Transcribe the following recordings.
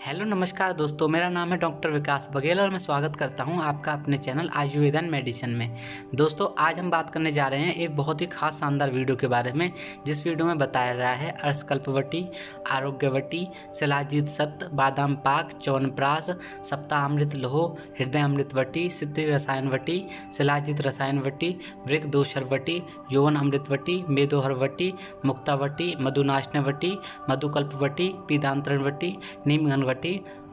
Hello नमस्कार दोस्तों, मेरा नाम है डॉक्टर विकास बघेल और मैं स्वागत करता हूं आपका अपने चैनल आयुर्वेद एंड मेडिसिन में। दोस्तों, आज हम बात करने जा रहे हैं एक बहुत ही खास शानदार वीडियो के बारे में, जिस वीडियो में बताया गया है अर्शकल्पवटी, आरोग्यवटी, शिलाजीत सत्त, बादाम पाक, च्यवनप्राश, सप्ताहामृत लोह, हृदय अमृतवटी, सिद्धि रसायनवटी, शिलाजीत रसायनवटी, वृक दोषरवटी, यौवन अमृतवटी, मेदोहरवटी, मुक्तावटी, मधुनाशनवटी, मधुकल्पवटी, पीतांतरणवटी, नीमघनवटी,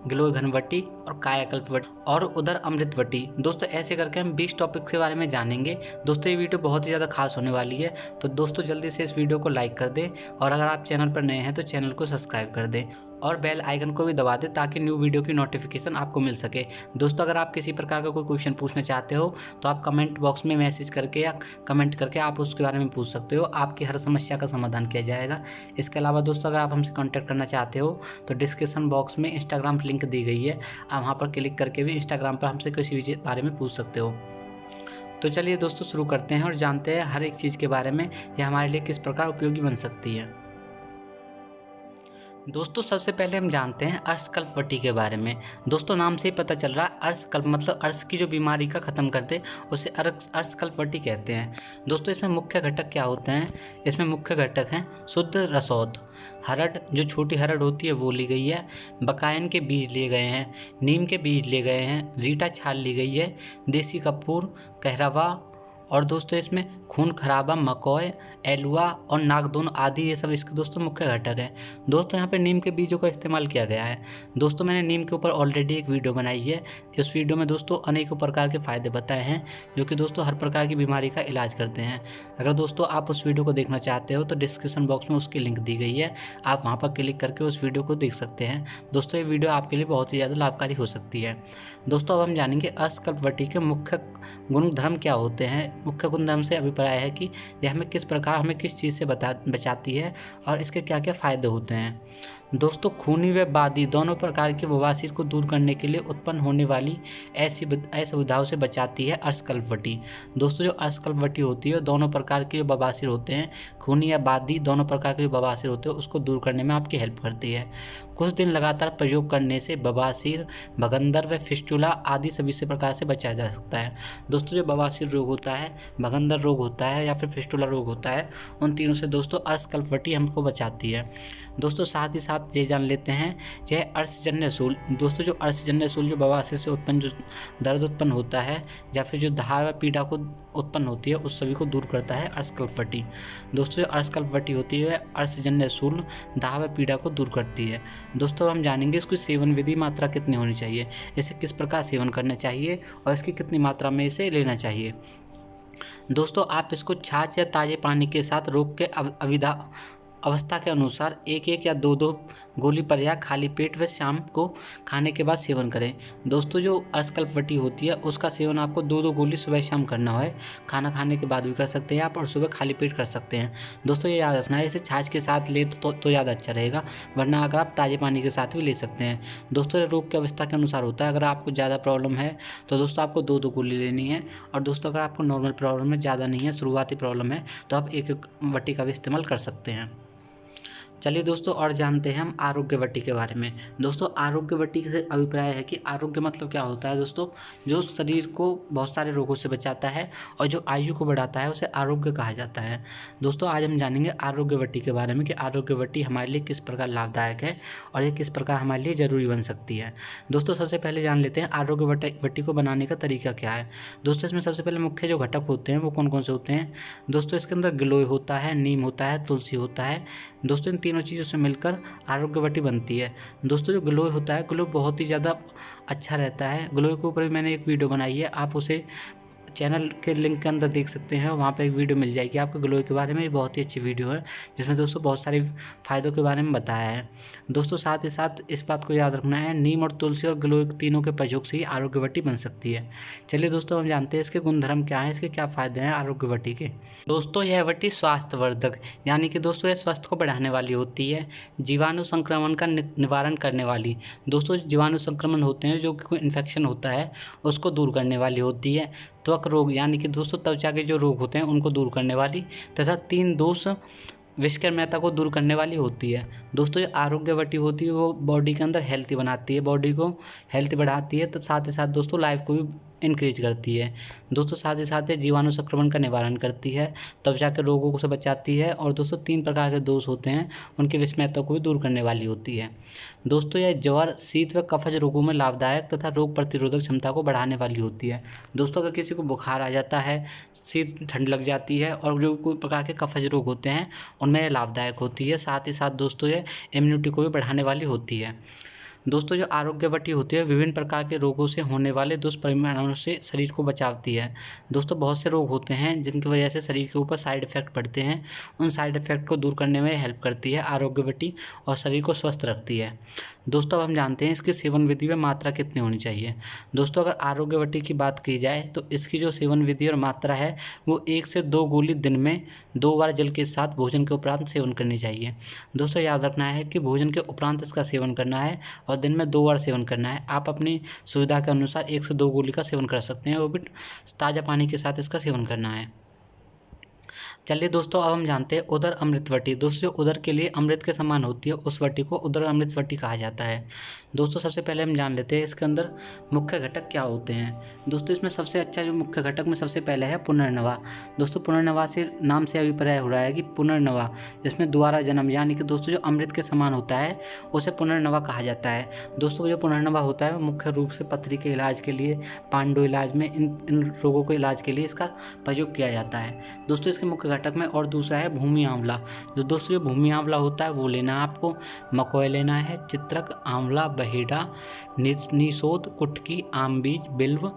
गिलोय घनवटी और कायाकल्पवटी और उदर अमृतवटी। दोस्तों, ऐसे करके हम 20 टॉपिक्स के बारे में जानेंगे। दोस्तों, ये वीडियो बहुत ही ज़्यादा खास होने वाली है, तो दोस्तों जल्दी से इस वीडियो को लाइक कर दें और अगर आप चैनल पर नए हैं तो चैनल को सब्सक्राइब कर दें और बेल आइकन को भी दबा दें ताकि न्यू वीडियो की नोटिफिकेशन आपको मिल सके। दोस्तों, अगर आप किसी प्रकार का कोई क्वेश्चन पूछना चाहते हो तो आप कमेंट बॉक्स में मैसेज करके या कमेंट करके आप उसके बारे में पूछ सकते हो। आपकी हर समस्या का समाधान किया जाएगा। इसके अलावा दोस्तों, अगर आप हमसे कॉन्टैक्ट करना चाहते हो तो डिस्क्रिप्शन बॉक्स में इंस्टाग्राम लिंक दी गई है, आप वहाँ पर क्लिक करके भी इंस्टाग्राम पर हमसे किसी भी बारे में पूछ सकते हो। तो चलिए दोस्तों, शुरू करते हैं और जानते हैं हर एक चीज़ के बारे में, यह हमारे लिए किस प्रकार उपयोगी बन सकती है। दोस्तों, सबसे पहले हम जानते हैं अर्शकल्पवटी के बारे में। दोस्तों, नाम से ही पता चल रहा है, अर्शकल्प मतलब अर्श की जो बीमारी का ख़त्म कर दे उसे अर्शकल्पवटी कहते हैं। दोस्तों, इसमें मुख्य घटक क्या होते हैं? इसमें मुख्य घटक हैं शुद्ध रसौद, हरड़ जो छोटी हरड़ होती है वो ली गई है, बकायन के बीज लिए गए हैं, नीम के बीज लिए गए हैं, रीठा छाल ली गई है, देसी कपूर, कहरवा और दोस्तों इसमें खून खराबा, मकोय, एलुआ और नागदोन आदि, ये सब इसके दोस्तों मुख्य घटक हैं। दोस्तों, यहाँ पे नीम के बीजों का इस्तेमाल किया गया है। दोस्तों, मैंने नीम के ऊपर ऑलरेडी एक वीडियो बनाई है। इस वीडियो में दोस्तों अनेकों प्रकार के फ़ायदे बताए हैं जो कि दोस्तों हर प्रकार की बीमारी का इलाज करते हैं। अगर दोस्तों आप उस वीडियो को देखना चाहते हो तो डिस्क्रिप्शन बॉक्स में उसकी लिंक दी गई है, आप वहाँ पर क्लिक करके उस वीडियो को देख सकते हैं। दोस्तों, ये वीडियो आपके लिए बहुत ही ज़्यादा लाभकारी हो सकती है। दोस्तों, अब हम जानेंगे अर्शकल्पवटी के मुख्य गुणधर्म क्या होते हैं। मुख्य गुणधर्म से अभिप्राय है कि यह हमें किस प्रकार हमें किस चीज़ से बचाती है और इसके क्या क्या फ़ायदे होते हैं। दोस्तों, खूनी व बादी दोनों प्रकार के बवासीर को दूर करने के लिए उत्पन्न होने वाली ऐसी असुविधाओं से बचाती है अर्शकल्पवटी। दोस्तों, जो अर्शकल्पवटी होती है दोनों प्रकार के जो बवासीर होते हैं, खूनी या बादी दोनों प्रकार के जो बवासीर होते हैं उसको दूर करने में आपकी हेल्प करती है। कुछ दिन लगातार प्रयोग करने से बवासीर, भगंदर व फिस्टुला आदि सभी से प्रकार से बचा जा सकता है। दोस्तों, जो बवासीर रोग होता है, भगंदर रोग होता है या फिर फिस्टुला रोग होता है, उन तीनों से दोस्तों अर्शकल्पवटी हमको बचाती है। दोस्तों, साथ ही साथ ये जान लेते हैं यह अर्शजन्य शूल। दोस्तों, जो अर्शजन्य शूल जो बवासीर से उत्पन्न जो दर्द उत्पन्न होता है या फिर जो दाह व पीड़ा को उत्पन्न होती है उस सभी को दूर करता है अर्शकल्पवटी। दोस्तों, जो अर्शकल्पवटी होती है अर्शजन्य शूल, दाह व पीड़ा को दूर करती है। दोस्तों, हम जानेंगे इसकी सेवन विधि, मात्रा कितनी होनी चाहिए, इसे किस प्रकार सेवन करना चाहिए और इसकी कितनी मात्रा में इसे लेना चाहिए। दोस्तों, आप इसको छाछ या ताज़े पानी के साथ रोग के अवस्था के अनुसार एक एक या दो दो गोली पर्याप्त खाली पेट व शाम को खाने के बाद सेवन करें। दोस्तों, जो अर्शकल्पवटी होती है उसका सेवन आपको दो दो गोली सुबह शाम करना है। खाना खाने के बाद भी कर सकते हैं आप और सुबह खाली पेट कर सकते हैं। दोस्तों, ये याद रखना है, इसे छाछ के साथ ले तो ज़्यादा अच्छा रहेगा, वरना अगर आप ताज़े पानी के साथ भी ले सकते हैं। दोस्तों, रोग की अवस्था के अनुसार होता है। अगर आपको ज़्यादा प्रॉब्लम है तो दोस्तों आपको दो दो गोली लेनी है, और दोस्तों अगर आपको नॉर्मल प्रॉब्लम है, ज़्यादा नहीं है, शुरुआती प्रॉब्लम है, तो आप एक एक वटी का भी इस्तेमाल कर सकते हैं। चलिए दोस्तों, और जानते हैं हम आरोग्यवटी के बारे में। दोस्तों, आरोग्यवटी से अभिप्राय है कि आरोग्य मतलब क्या होता है। दोस्तों, जो शरीर को बहुत सारे रोगों से बचाता है और जो आयु को बढ़ाता है उसे आरोग्य कहा जाता है। दोस्तों, आज हम जानेंगे आरोग्यवटी के बारे में कि आरोग्यवटी हमारे लिए किस प्रकार लाभदायक है और ये किस प्रकार हमारे लिए ज़रूरी बन सकती है। दोस्तों, सबसे पहले जान लेते हैं आरोग्यवटी को बनाने का तरीका क्या है। दोस्तों, इसमें सबसे पहले मुख्य जो घटक होते हैं वो कौन कौन से होते हैं। दोस्तों, इसके अंदर गिलोय होता है, नीम होता है, तुलसी होता है। दोस्तों, इन तीनों चीज़ों से मिलकर आरोग्यवटी बनती है। दोस्तों, जो गिलोय होता है, गिलोय बहुत ही ज़्यादा अच्छा रहता है। गिलोय के ऊपर भी मैंने एक वीडियो बनाई है, आप उसे चैनल के लिंक के अंदर देख सकते हैं, वहाँ पे एक वीडियो मिल जाएगी आपको गिलोय के बारे में। ये बहुत ही अच्छी वीडियो है जिसमें दोस्तों बहुत सारे फ़ायदों के बारे में बताया है। दोस्तों, साथ ही साथ इस बात को याद रखना है, नीम और तुलसी और गिलोय तीनों के प्रयोग से ही आरोग्यवटी बन सकती है। चलिए दोस्तों, हम जानते हैं इसके गुणधर्म क्या हैं, इसके क्या फ़ायदे हैं आरोग्यवटी के। दोस्तों, यह वटी स्वास्थ्यवर्धक यानी कि दोस्तों यह स्वास्थ्य को बढ़ाने वाली होती है, जीवाणु संक्रमण का निवारण करने वाली। दोस्तों, जीवाणु संक्रमण होते हैं जो कोई इन्फेक्शन होता है उसको दूर करने वाली होती है। त्वक रोग यानी कि दोस्तों त्वचा के जो रोग होते हैं उनको दूर करने वाली, तथा तीन दोष विषकर्मता को दूर करने वाली होती है। दोस्तों ये आरोग्यवटी होती है, वो बॉडी के अंदर हेल्थी बनाती है, बॉडी को हेल्थी बढ़ाती है, तो साथ ही साथ दोस्तों लाइफ को भी इंक्रीज करती है। दोस्तों साथ ही साथ ये जीवाणु संक्रमण का निवारण करती है, त्वचा के रोगों से बचाती है, और दोस्तों 3 प्रकार के दोष होते हैं उनकी विषमयता को भी दूर करने वाली होती है। दोस्तों यह ज्वर, शीत व कफज रोगों में लाभदायक तथा रोग प्रतिरोधक क्षमता को बढ़ाने वाली होती है। दोस्तों अगर किसी को बुखार आ जाता है, शीत ठंड लग जाती है, और जो कोई प्रकार के कफज रोग होते हैं उनमें यह लाभदायक होती है। साथ ही साथ दोस्तों ये इम्यूनिटी को भी बढ़ाने वाली होती है। दोस्तों जो आरोग्यवटी होती है विभिन्न प्रकार के रोगों से होने वाले दुष्परिणामों से शरीर को बचाती है। दोस्तों बहुत से रोग होते हैं जिनकी वजह से शरीर के ऊपर साइड इफ़ेक्ट पड़ते हैं, उन साइड इफ़ेक्ट को दूर करने में हेल्प करती है आरोग्यवटी, और शरीर को स्वस्थ रखती है। दोस्तों अब हम जानते हैं इसकी सेवन विधि में मात्रा कितनी होनी चाहिए। दोस्तों अगर आरोग्यवटी की बात की जाए तो इसकी जो सेवन विधि और मात्रा है वो 1 से 2 गोली दिन में 2 बार जल के साथ भोजन के उपरांत सेवन करनी चाहिए। दोस्तों याद रखना है कि भोजन के उपरांत इसका सेवन करना है और दिन में 2 बार सेवन करना है। आप अपनी सुविधा के अनुसार 1 से 2 गोली का सेवन कर सकते हैं, वो भी ताज़ा पानी के साथ इसका सेवन करना है। चलिए दोस्तों अब हम जानते हैं उदर अमृतवटी। दोस्तों उदर के लिए अमृत के समान होती है उस वटी को उदर अमृतवटी कहा जाता है। दोस्तों सबसे पहले हम जान लेते हैं इसके अंदर मुख्य घटक क्या होते हैं। दोस्तों इसमें सबसे अच्छा जो मुख्य घटक में सबसे पहले है पुनर्नवा। दोस्तों पुनर्नवा से नाम से अभिप्राय हो रहा है कि पुनर्नवा, जिसमें दोबारा जन्म, यानी कि दोस्तों जो अमृत के समान होता है उसे पुनर्नवा कहा जाता है। दोस्तों जो पुनर्नवा होता है वो मुख्य रूप से पथरी के इलाज के लिए, पांडु इलाज में, इन रोगों के इलाज के लिए इसका प्रयोग किया जाता है। दोस्तों इसके मुख्य घटक में और दूसरा है भूमि आंवला। जो दोस्तों जो भूमि आंवला होता है वो लेना है आपको, मकोय लेना है, चित्रक, आंवला, बहेड़ा, नीसोद, कुटकी, आम बीज, बिल्व,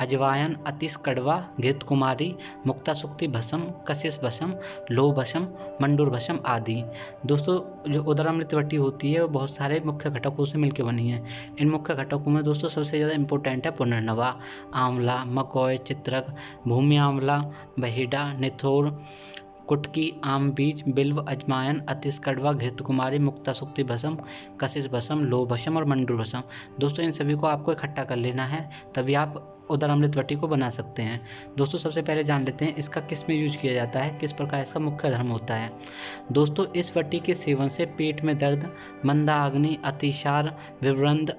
अजवायन, अतिश कड़वा, घृत कुमारी, मुक्ता सुक्ति भस्म, कशिश भस्म, लो भस्म, मंडूर भस्म आदि। दोस्तों जो उदरामृतवटी होती है वो बहुत सारे मुख्य घटकों से मिलकर बनी है। इन मुख्य घटकों में दोस्तों सबसे ज़्यादा इंपॉर्टेंट है पुनर्नवा, आंवला, मकोय, चित्रक, भूमि आंवला, बहेड़ा, निथोर, कुटकी, आम बीज, बिल्व, अजवायन, अतिश कड़वा, घृत कुमारी, मुक्ता सुक्ति भस्म, कशिश भस्म, लो भस्म और मंडूर भस्म। दोस्तों इन सभी को आपको इकट्ठा कर लेना है, तभी आप उदर अमृतवटी को बना सकते हैं। दोस्तों सबसे पहले जान लेते हैं इसका किस में यूज किया जाता है, किस प्रकार इसका मुख्य धर्म होता है। दोस्तों इस वटी के सेवन से पेट में दर्द, मंदाग्नि, अतिसार, विवृंद,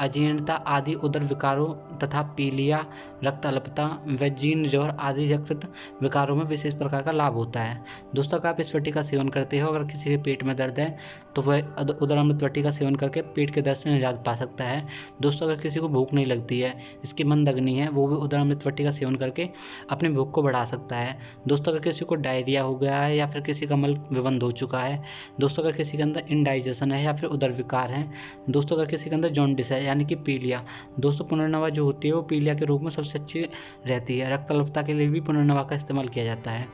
अजीर्णता आदि उदर विकारों तथा पीलिया, रक्त अल्पता व जीर्ण ज्वर आदि यकृत विकारों में विशेष प्रकार का लाभ होता है। दोस्तों अगर आप इस वटी का सेवन करते हो, अगर किसी के पेट में दर्द है तो वह उदर अमृतवटी का सेवन करके पेट के दर्द से निजात पा सकता है। दोस्तों अगर किसी को भूख नहीं लगती है, इसकी मंद अग्नि है, वो भी उदर अमृतवटी का सेवन करके अपनी भूख को बढ़ा सकता है। दोस्तों अगर किसी को डायरिया हो गया है या फिर किसी का मल विबंध हो चुका है, दोस्तों अगर किसी के अंदर इंडाइजेशन है या फिर उदर विकार है, दोस्तों अगर किसी के अंदर जॉन्डिस है यानी कि पीलिया, दोस्तों पुनर्नवा जो होती है वो पीलिया के रोग में सबसे अच्छी रहती है। रक्त अल्पता के लिए भी पुनर्नवा का इस्तेमाल किया जाता है।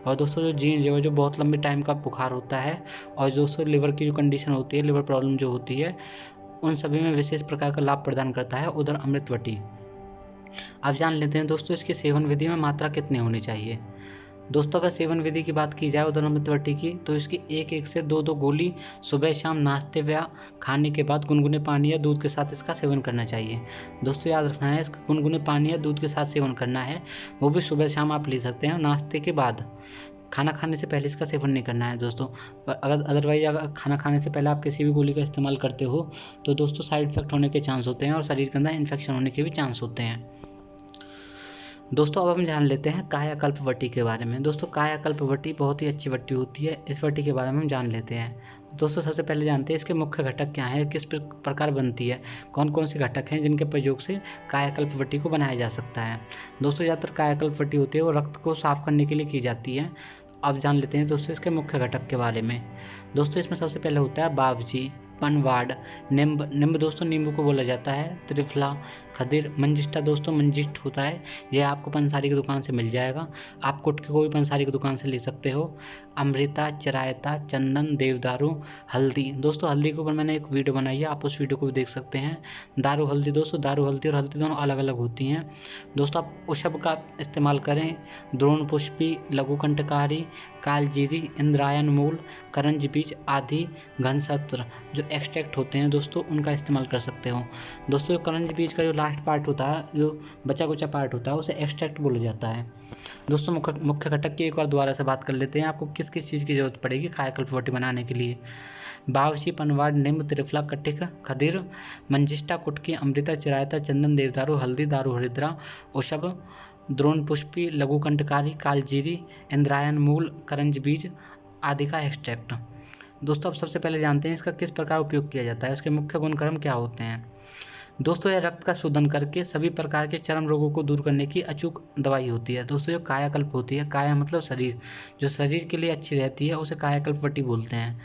और दोस्तों जो जीर्ण ज्वर, जो बहुत लंबे टाइम का बुखार होता है, और दोस्तों लिवर की जो कंडीशन होती है, लिवर प्रॉब्लम जो होती है, उन सभी में विशेष प्रकार का लाभ प्रदान करता है उदर अमृतवटी। अब जान लेते हैं दोस्तों इसकी सेवन विधि में मात्रा कितनी होनी चाहिए। दोस्तों अगर सेवन विधि की बात की जाए उदर अमृतवटी की, तो इसकी 1 से 2 गोली सुबह शाम नाश्ते व खाने के बाद गुनगुने पानी या दूध के साथ इसका सेवन करना चाहिए। दोस्तों याद रखना है इसका गुनगुने पानी या दूध के साथ सेवन करना है, वो भी सुबह शाम आप ले सकते हैं, नाश्ते के बाद। खाना खाने से पहले इसका सेवन नहीं करना है दोस्तों। अगर अदरवाइज अगर खाना खाने से पहले आप किसी भी गोली का इस्तेमाल करते हो तो दोस्तों साइड इफेक्ट होने के चांस होते हैं और शरीर के अंदर इन्फेक्शन होने के भी चांस होते हैं। दोस्तों अब हम जान लेते हैं कायाकल्प वटी के बारे में। दोस्तों कायाकल्प वटी बहुत ही अच्छी वटी होती है, इस वटी के बारे में हम जान लेते हैं। दोस्तों सबसे पहले जानते हैं इसके मुख्य घटक क्या हैं, किस प्रकार बनती है, कौन कौन से घटक हैं जिनके प्रयोग से कायाकल्प वटी को बनाया जा सकता है। दोस्तों ज़्यादातर कायाकल्प वटी होती है वो रक्त को साफ करने के लिए की जाती है। अब जान लेते हैं दोस्तों इसके मुख्य घटक के बारे में। दोस्तों इसमें सबसे पहले होता है बावजी, पनवाड़, निम्ब दोस्तों नींबू को बोला जाता है, त्रिफला, खदिर, मंजिष्ठा दोस्तों मंजिष्ठ होता है, यह आपको पंसारी की दुकान से मिल जाएगा, आप कुटकी को भी पंसारी की दुकान से ले सकते हो। अमृता, चिरायता, चंदन, देवदारू, हल्दी। दोस्तों हल्दी के ऊपर मैंने एक वीडियो बनाई है, आप उस वीडियो को भी देख सकते हैं। दारू हल्दी, दोस्तों दारू हल्दी और हल्दी दोनों अलग अलग होती हैं। दोस्तों आप उशब का इस्तेमाल करें, द्रोण पुष्पी, लघुकंठकारी, कालजीरी, इंद्रायण मूल, करंज बीज आदि घनसत्र जो एक्सट्रैक्ट होते हैं दोस्तों उनका इस्तेमाल कर सकते हो। दोस्तों करंज बीज का जो लास्ट पार्ट होता है, जो बचा कुचा पार्ट होता है, उसे एक्सट्रैक्ट बोला जाता है। दोस्तों मुख्य घटक की एक बार दोबारा से बात कर लेते हैं। आपको किस किस चीज़ की ज़रूरत पड़ेगी कायाकल्प वटी बनाने के लिए। बावची, पनवाड़, निम्ब, त्रिफला, कटिक, खदिर, मंजिष्ठा, कुटकी, अमृता, चिरायता, चंदन, देवदारू, हल्दी, दारू, हरिद्रा, औषध, द्रोण पुष्पी, लघुकंटकारी, कालजीरी, इंद्रायण मूल, करंज बीज आदि का एक्सट्रैक्ट। दोस्तों अब सबसे पहले जानते हैं इसका किस प्रकार उपयोग किया जाता है, उसके मुख्य गुणक्रम क्या होते हैं। दोस्तों यह रक्त का शोधन करके सभी प्रकार के चर्म रोगों को दूर करने की अचूक दवाई होती है। दोस्तों जो कायाकल्प होती है, काया मतलब शरीर, जो शरीर के लिए अच्छी रहती है उसे कायाकल्प वटी बोलते हैं।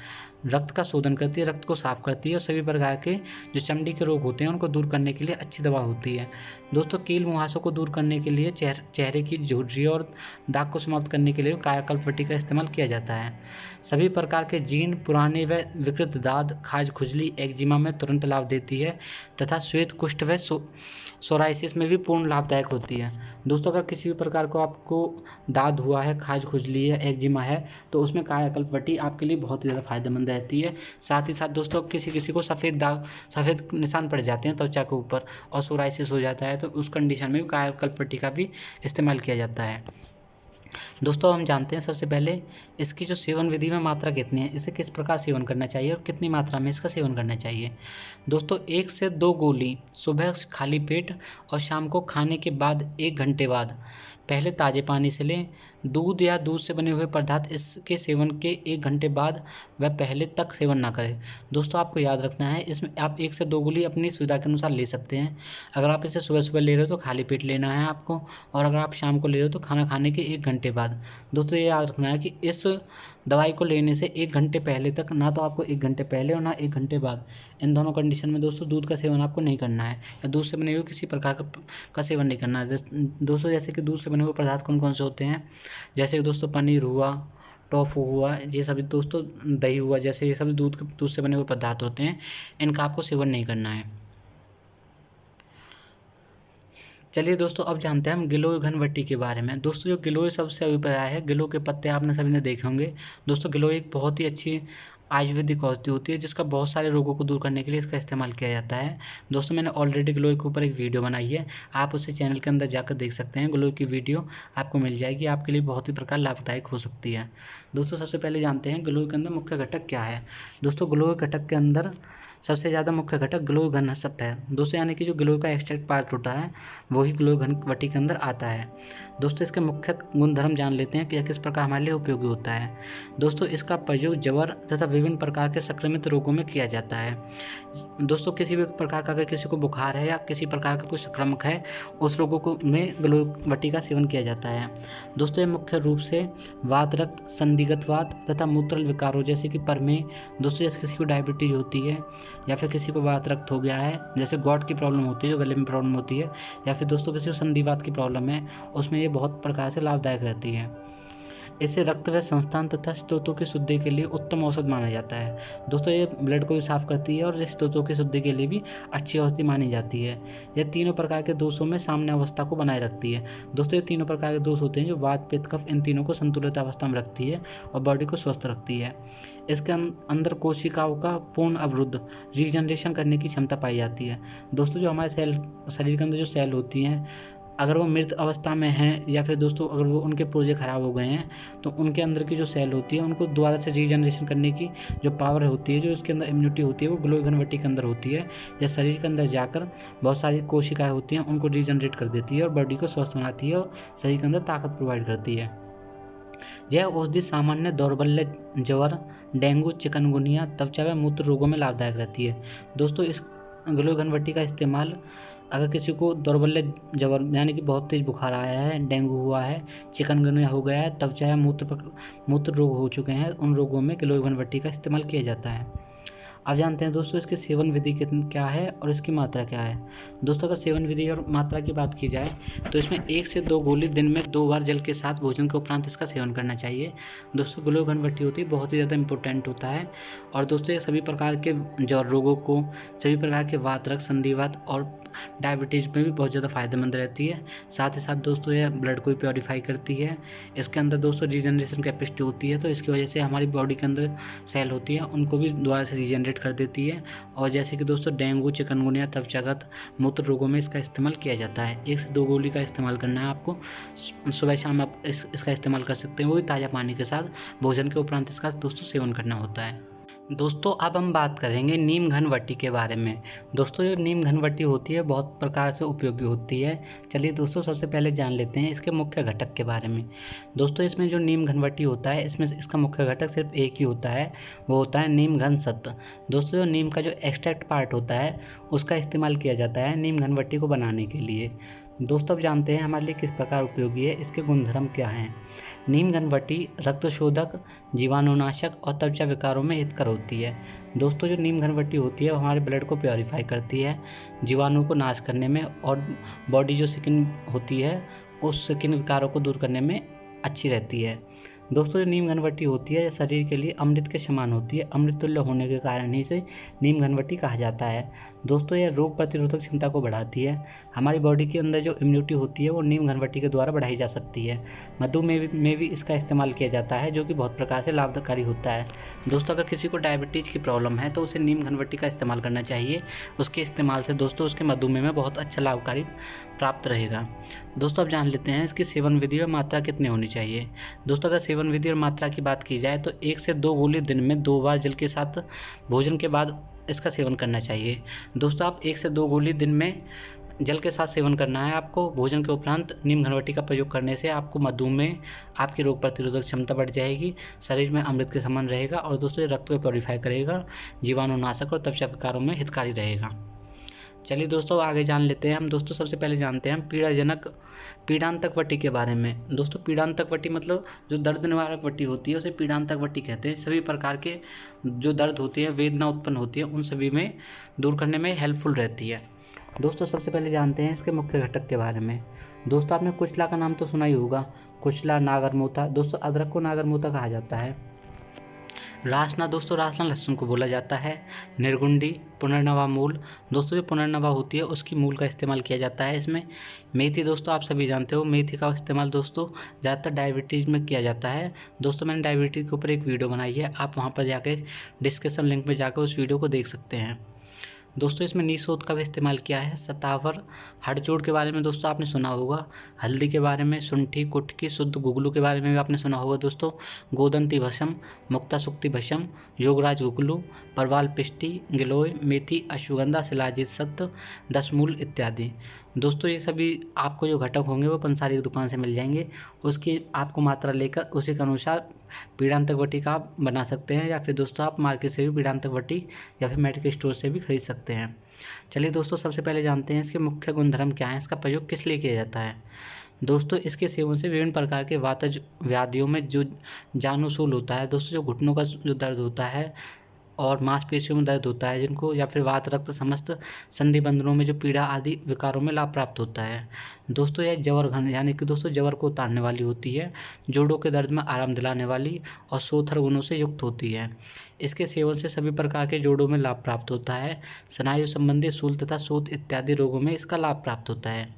रक्त का शोधन करती है, रक्त को साफ करती है और सभी प्रकार के जो चमड़ी के रोग होते हैं उनको दूर करने के लिए अच्छी दवा होती है। दोस्तों कील मुहासों को दूर करने के लिए, चेहरे की झुर्रियों और दाग को समाप्त करने के लिए कायाकल्प वटी का इस्तेमाल किया जाता है। सभी प्रकार के जीर्ण, पुराने व विकृत दाद, खाज, खुजली, एक्जिमा में तुरंत लाभ देती है तथा श्वेत कुष्ठ व सोराइसिस में भी पूर्ण लाभदायक होती है। दोस्तों अगर किसी भी प्रकार को आपको दाद हुआ है, खाज खुजली है, एक्जिमा है, तो उसमें कायाकल्प वटी आपके लिए बहुत ही ज़्यादा फायदेमंद रहती है। साथ ही साथ दोस्तों किसी को सफ़ेद निशान पड़ जाते हैं त्वचा के ऊपर और सोराइसिस हो जाता है, तो उस कंडीशन में भी कायाकल्प वटी का भी इस्तेमाल किया जाता है। दोस्तों हम जानते हैं सबसे पहले इसकी जो सेवन विधि में मात्रा कितनी है, इसे किस प्रकार सेवन करना चाहिए और कितनी मात्रा में इसका सेवन करना चाहिए। दोस्तों 1 से 2 गोली सुबह खाली पेट और शाम को खाने के बाद 1 घंटे बाद पहले ताज़े पानी से लें। दूध या दूध से बने हुए पदार्थ इसके सेवन के 1 घंटे बाद व पहले तक सेवन ना करें। दोस्तों आपको याद रखना है, इसमें आप 1 से 2 गोली अपनी सुविधा के अनुसार ले सकते हैं। अगर आप इसे सुबह सुबह ले रहे हो तो खाली पेट लेना है आपको, और अगर आप शाम को ले रहे हो तो खाना खाने के 1 घंटे बाद। दोस्तों ये याद रखना है कि इस दवाई को लेने से 1 घंटे पहले तक, ना तो आपको 1 घंटे पहले और ना 1 घंटे बाद, इन दोनों कंडीशन में दोस्तों दूध का सेवन आपको नहीं करना है, या दूध से बने हुए किसी प्रकार का सेवन नहीं करना है। दोस्तों जैसे कि दूध से बने हुए पदार्थ कौन कौन से होते हैं, जैसे कि दोस्तों पनीर हुआ, टोफू हुआ, ये सभी दोस्तों दही हुआ, जैसे ये सभी दूध से बने हुए पदार्थ होते हैं, इनका आपको सेवन नहीं करना है। चलिए दोस्तों अब जानते हैं हम गिलोय घनवटी के बारे में। दोस्तों जो गिलोय सबसे अभिप्राय है, गिलोय के पत्ते आपने सभी ने देखे होंगे। दोस्तों गिलोय एक बहुत ही अच्छी आयुर्वेदिक औषधि होती है, जिसका बहुत सारे रोगों को दूर करने के लिए इसका इस्तेमाल किया जाता है। दोस्तों मैंने ऑलरेडी गिलोय के ऊपर एक वीडियो बनाई है, आप उसे चैनल के अंदर जाकर देख सकते हैं। गिलोय की वीडियो आपको मिल जाएगी, आपके लिए बहुत ही प्रकार लाभदायक हो सकती है। दोस्तों सबसे पहले जानते हैं गिलोय के अंदर मुख्य घटक क्या है। दोस्तों गिलोय घटक के अंदर सबसे ज़्यादा मुख्य घटक गिलोय घनसत्व है। दोस्तों यानी कि जो गिलोय का एक्सट्रैक्ट पार्ट होता है वही गिलोय घनवटी के अंदर आता है। दोस्तों इसके मुख्य गुणधर्म जान लेते हैं कि यह किस प्रकार हमारे लिए उपयोगी होता है। दोस्तों इसका प्रयोग ज्वर तथा विभिन्न प्रकार के संक्रमित रोगों में किया जाता है। दोस्तों किसी भी प्रकार का अगर किसी को बुखार है या किसी प्रकार का कोई संक्रमक है, उस रोगों को में गिलोयवटी का सेवन किया जाता है। दोस्तों ये मुख्य रूप से वात, रक्त, संधिगत वात तथा मूत्रल विकारों जैसे कि परमेह, दोस्तों जैसे किसी को डायबिटीज होती है या फिर किसी को वात रक्त हो गया है, जैसे गॉट की प्रॉब्लम होती है, जो गले में प्रॉब्लम होती है, या फिर दोस्तों किसी को संधिवात की प्रॉब्लम है, उसमें ये बहुत प्रकार से लाभदायक रहती है। इसे रक्त व संस्थान तथा स्तोतों की शुद्धि के लिए उत्तम औषध माना जाता है। दोस्तों ये ब्लड को भी साफ करती है और स्तोतों की शुद्धि के लिए भी अच्छी औषधि मानी जाती है। यह तीनों प्रकार के दोषों में सामान्य अवस्था को बनाए रखती है। दोस्तों ये तीनों प्रकार के दोष होते हैं जो वात, पित्त, कफ, इन तीनों को संतुलित अवस्था में रखती है और बॉडी को स्वस्थ रखती है। इसके अंदर कोशिकाओं का पूर्ण अवरुद्ध रीजनरेशन करने की क्षमता पाई जाती है। दोस्तों जो हमारे शरीर के अंदर जो सेल होती हैं, अगर वो मृत अवस्था में हैं या फिर दोस्तों अगर वो उनके पुर्जे खराब हो गए हैं, तो उनके अंदर की जो सेल होती है उनको दोबारा से रीजनरेशन करने की जो पावर होती है, जो उसके अंदर इम्यूनिटी होती है, वो गिलोय घनवटी के अंदर होती है। या शरीर के अंदर जाकर बहुत सारी कोशिकाएं होती हैं, उनको रीजनरेट कर देती है और बॉडी को स्वस्थ बनाती है और शरीर के अंदर ताकत प्रोवाइड करती है। यह औषधि सामान्य दौर्बल्य, ज्वर, डेंगू, चिकनगुनिया, त्वचा व मूत्र रोगों में लाभदायक रहती है। दोस्तों इस गिलोय घनवटी का इस्तेमाल अगर किसी को दौर्बल्य ज्वर यानी कि बहुत तेज़ बुखार आया है, डेंगू हुआ है, चिकनगुनिया हो गया है, त्वचा या मूत्र रोग हो चुके हैं, उन रोगों में गिलोय घनवटी का इस्तेमाल किया जाता है। अब जानते हैं दोस्तों इसकी सेवन विधि क्या है और इसकी मात्रा क्या है। दोस्तों अगर सेवन विधि और मात्रा की बात की जाए तो इसमें 1 से 2 गोली दिन में 2 बार जल के साथ भोजन के उपरांत इसका सेवन करना चाहिए। दोस्तों ग्लो घनवटी होती है बहुत ही ज़्यादा इंपॉर्टेंट होता है और दोस्तों ये सभी प्रकार के जो रोगों को, सभी प्रकार के वात, रक्त, संधिवात और डायबिटीज़ में भी बहुत ज़्यादा फायदेमंद रहती है। साथ ही साथ दोस्तों यह ब्लड को भी प्योरीफाई करती है। इसके अंदर दोस्तों रीजनरेशन कैपेसिटी होती है, तो इसकी वजह से हमारी बॉडी के अंदर सेल होती है उनको भी दोबारा से रीजनरेट कर देती है। और जैसे कि दोस्तों डेंगू, चिकनगुनिया, त्वचागत, मूत्र रोगों में इसका इस्तेमाल किया जाता है। 1 से 2 गोली का इस्तेमाल करना है आपको। सुबह शाम आप इसका इस्तेमाल कर सकते हैं, वो भी ताज़ा पानी के साथ। भोजन के उपरांत इसका दोस्तों सेवन करना होता है। दोस्तों अब हम बात करेंगे नीम घनवटी के बारे में। दोस्तों जो नीम घनवटी होती है बहुत प्रकार से उपयोगी होती है। चलिए दोस्तों सबसे पहले जान लेते हैं इसके मुख्य घटक के बारे में। दोस्तों इसमें जो नीम घनवटी होता है इसमें इसका मुख्य घटक सिर्फ एक ही होता है, वो होता है नीम घन सत्व। दोस्तों जो नीम का जो एक्सट्रैक्ट पार्ट होता है उसका इस्तेमाल किया जाता है नीम घनवटी को बनाने के लिए। दोस्तों अब जानते हैं हमारे लिए किस प्रकार उपयोगी है, इसके गुणधर्म क्या हैं। नीम घनवटी रक्तशोधक, जीवाणुनाशक और त्वचा विकारों में हितकर होती है। दोस्तों जो नीम घनवटी होती है वो हमारे ब्लड को प्योरीफाई करती है, जीवाणु को नाश करने में और बॉडी जो स्किन होती है उस स्किन विकारों को दूर करने में अच्छी रहती है। दोस्तों जो नीम घनवटी होती है शरीर के लिए अमृत के समान होती है। अमृत तुल्य होने के कारण ही इसे नीम घनवटी कहा जाता है। दोस्तों यह रोग प्रतिरोधक क्षमता को बढ़ाती है। हमारी बॉडी के अंदर जो इम्यूनिटी होती है वो नीम घनवटी के द्वारा बढ़ाई जा सकती है। मधुमेह में भी इसका इस्तेमाल किया जाता है जो कि बहुत प्रकार से लाभकारी होता है। दोस्तों अगर किसी को डायबिटीज़ की प्रॉब्लम है तो उसे नीम घनवटी का इस्तेमाल करना चाहिए। उसके इस्तेमाल से दोस्तों उसके मधुमेह में बहुत अच्छा लाभकारी प्राप्त रहेगा। दोस्तों अब जान लेते हैं इसकी सेवन विधि और मात्रा कितनी होनी चाहिए। दोस्तों अगर सेवन विधि और मात्रा की बात की जाए तो 1 से 2 गोली दिन में 2 बार जल के साथ भोजन के बाद इसका सेवन करना चाहिए। दोस्तों आप 1 से 2 गोली दिन में जल के साथ सेवन करना है आपको। भोजन के उपरांत नीम घनवटी का प्रयोग करने से आपको मधुमेह, आपकी रोग प्रतिरोधक क्षमता बढ़ जाएगी, शरीर में अमृत के समान रहेगा और दोस्तों रक्त को प्योरीफाई करेगा, जीवाणुनाशक और त्वचा विकारों में हितकारी रहेगा। चलिए दोस्तों आगे जान लेते हैं हम। दोस्तों सबसे पहले जानते हैं हम पीड़ांतक वटी के बारे में। दोस्तों पीड़ांतक वटी मतलब जो दर्द निवारक वटी होती है उसे पीड़ांतक वटी कहते हैं। सभी प्रकार के जो दर्द होती है, वेदना उत्पन्न होती है, उन सभी में दूर करने में हेल्पफुल रहती है। दोस्तों सबसे पहले जानते हैं इसके मुख्य घटक के बारे में। दोस्तों आपने कुचला का नाम तो सुना ही होगा। कुचला, नागरमोथा। दोस्तों अदरक को नागरमोथा कहा जाता है। रासना, दोस्तों रासना लहसुन को बोला जाता है। निर्गुंडी, पुनर्नवा मूल। दोस्तों जो पुनर्नवा होती है उसकी मूल का इस्तेमाल किया जाता है इसमें। मेथी, दोस्तों आप सभी जानते हो मेथी का इस्तेमाल दोस्तों ज़्यादातर डायबिटीज़ में किया जाता है। दोस्तों मैंने डायबिटीज़ के ऊपर एक वीडियो बनाई है, आप वहाँ पर जाके डिस्क्रिप्शन लिंक में जाकर उस वीडियो को देख सकते हैं। दोस्तों इसमें नीसोद का भी इस्तेमाल किया है। सतावर, हड़जोड़ के बारे में दोस्तों आपने सुना होगा। हल्दी के बारे में, शुंठी, कुटकी, शुद्ध गुगलू के बारे में भी आपने सुना होगा दोस्तों। गोदंती भस्म, मुक्ता सुक्ति भस्म, योगराज गुगलू, परवाल पिष्टी, गिलोय, मेथी, अश्वगंधा, शिलाजीत सत्व, दशमूल इत्यादि। दोस्तों ये सभी आपको जो घटक होंगे वो पंसारी की दुकान से मिल जाएंगे। उसकी आपको मात्रा लेकर उसी के अनुसार पीड़ांतक वटी का आप बना सकते हैं, या फिर दोस्तों आप मार्केट से भी पीड़ांतक वटी या फिर मेडिकल स्टोर से भी खरीद सकते हैं। चलिए दोस्तों सबसे पहले जानते हैं इसके मुख्य गुणधर्म क्या हैं, इसका प्रयोग किस लिए किया जाता है। दोस्तों इसके सेवन से विभिन्न प्रकार के वातज व्याधियों में जो जानूसूल होता है, दोस्तों जो घुटनों का जो दर्द होता है और मांसपेशियों में दर्द होता है जिनको, या फिर वात, रक्त, समस्त संधि बंधनों में जो पीड़ा आदि विकारों में लाभ प्राप्त होता है। दोस्तों यह जवर घन यानी कि दोस्तों जवर को उतारने वाली होती है, जोड़ों के दर्द में आराम दिलाने वाली और सोथर गुणों से युक्त होती है। इसके सेवन से सभी प्रकार के जोड़ों में लाभ प्राप्त होता है। स्नायु संबंधी शूल तथा शोथ इत्यादि रोगों में इसका लाभ प्राप्त होता है।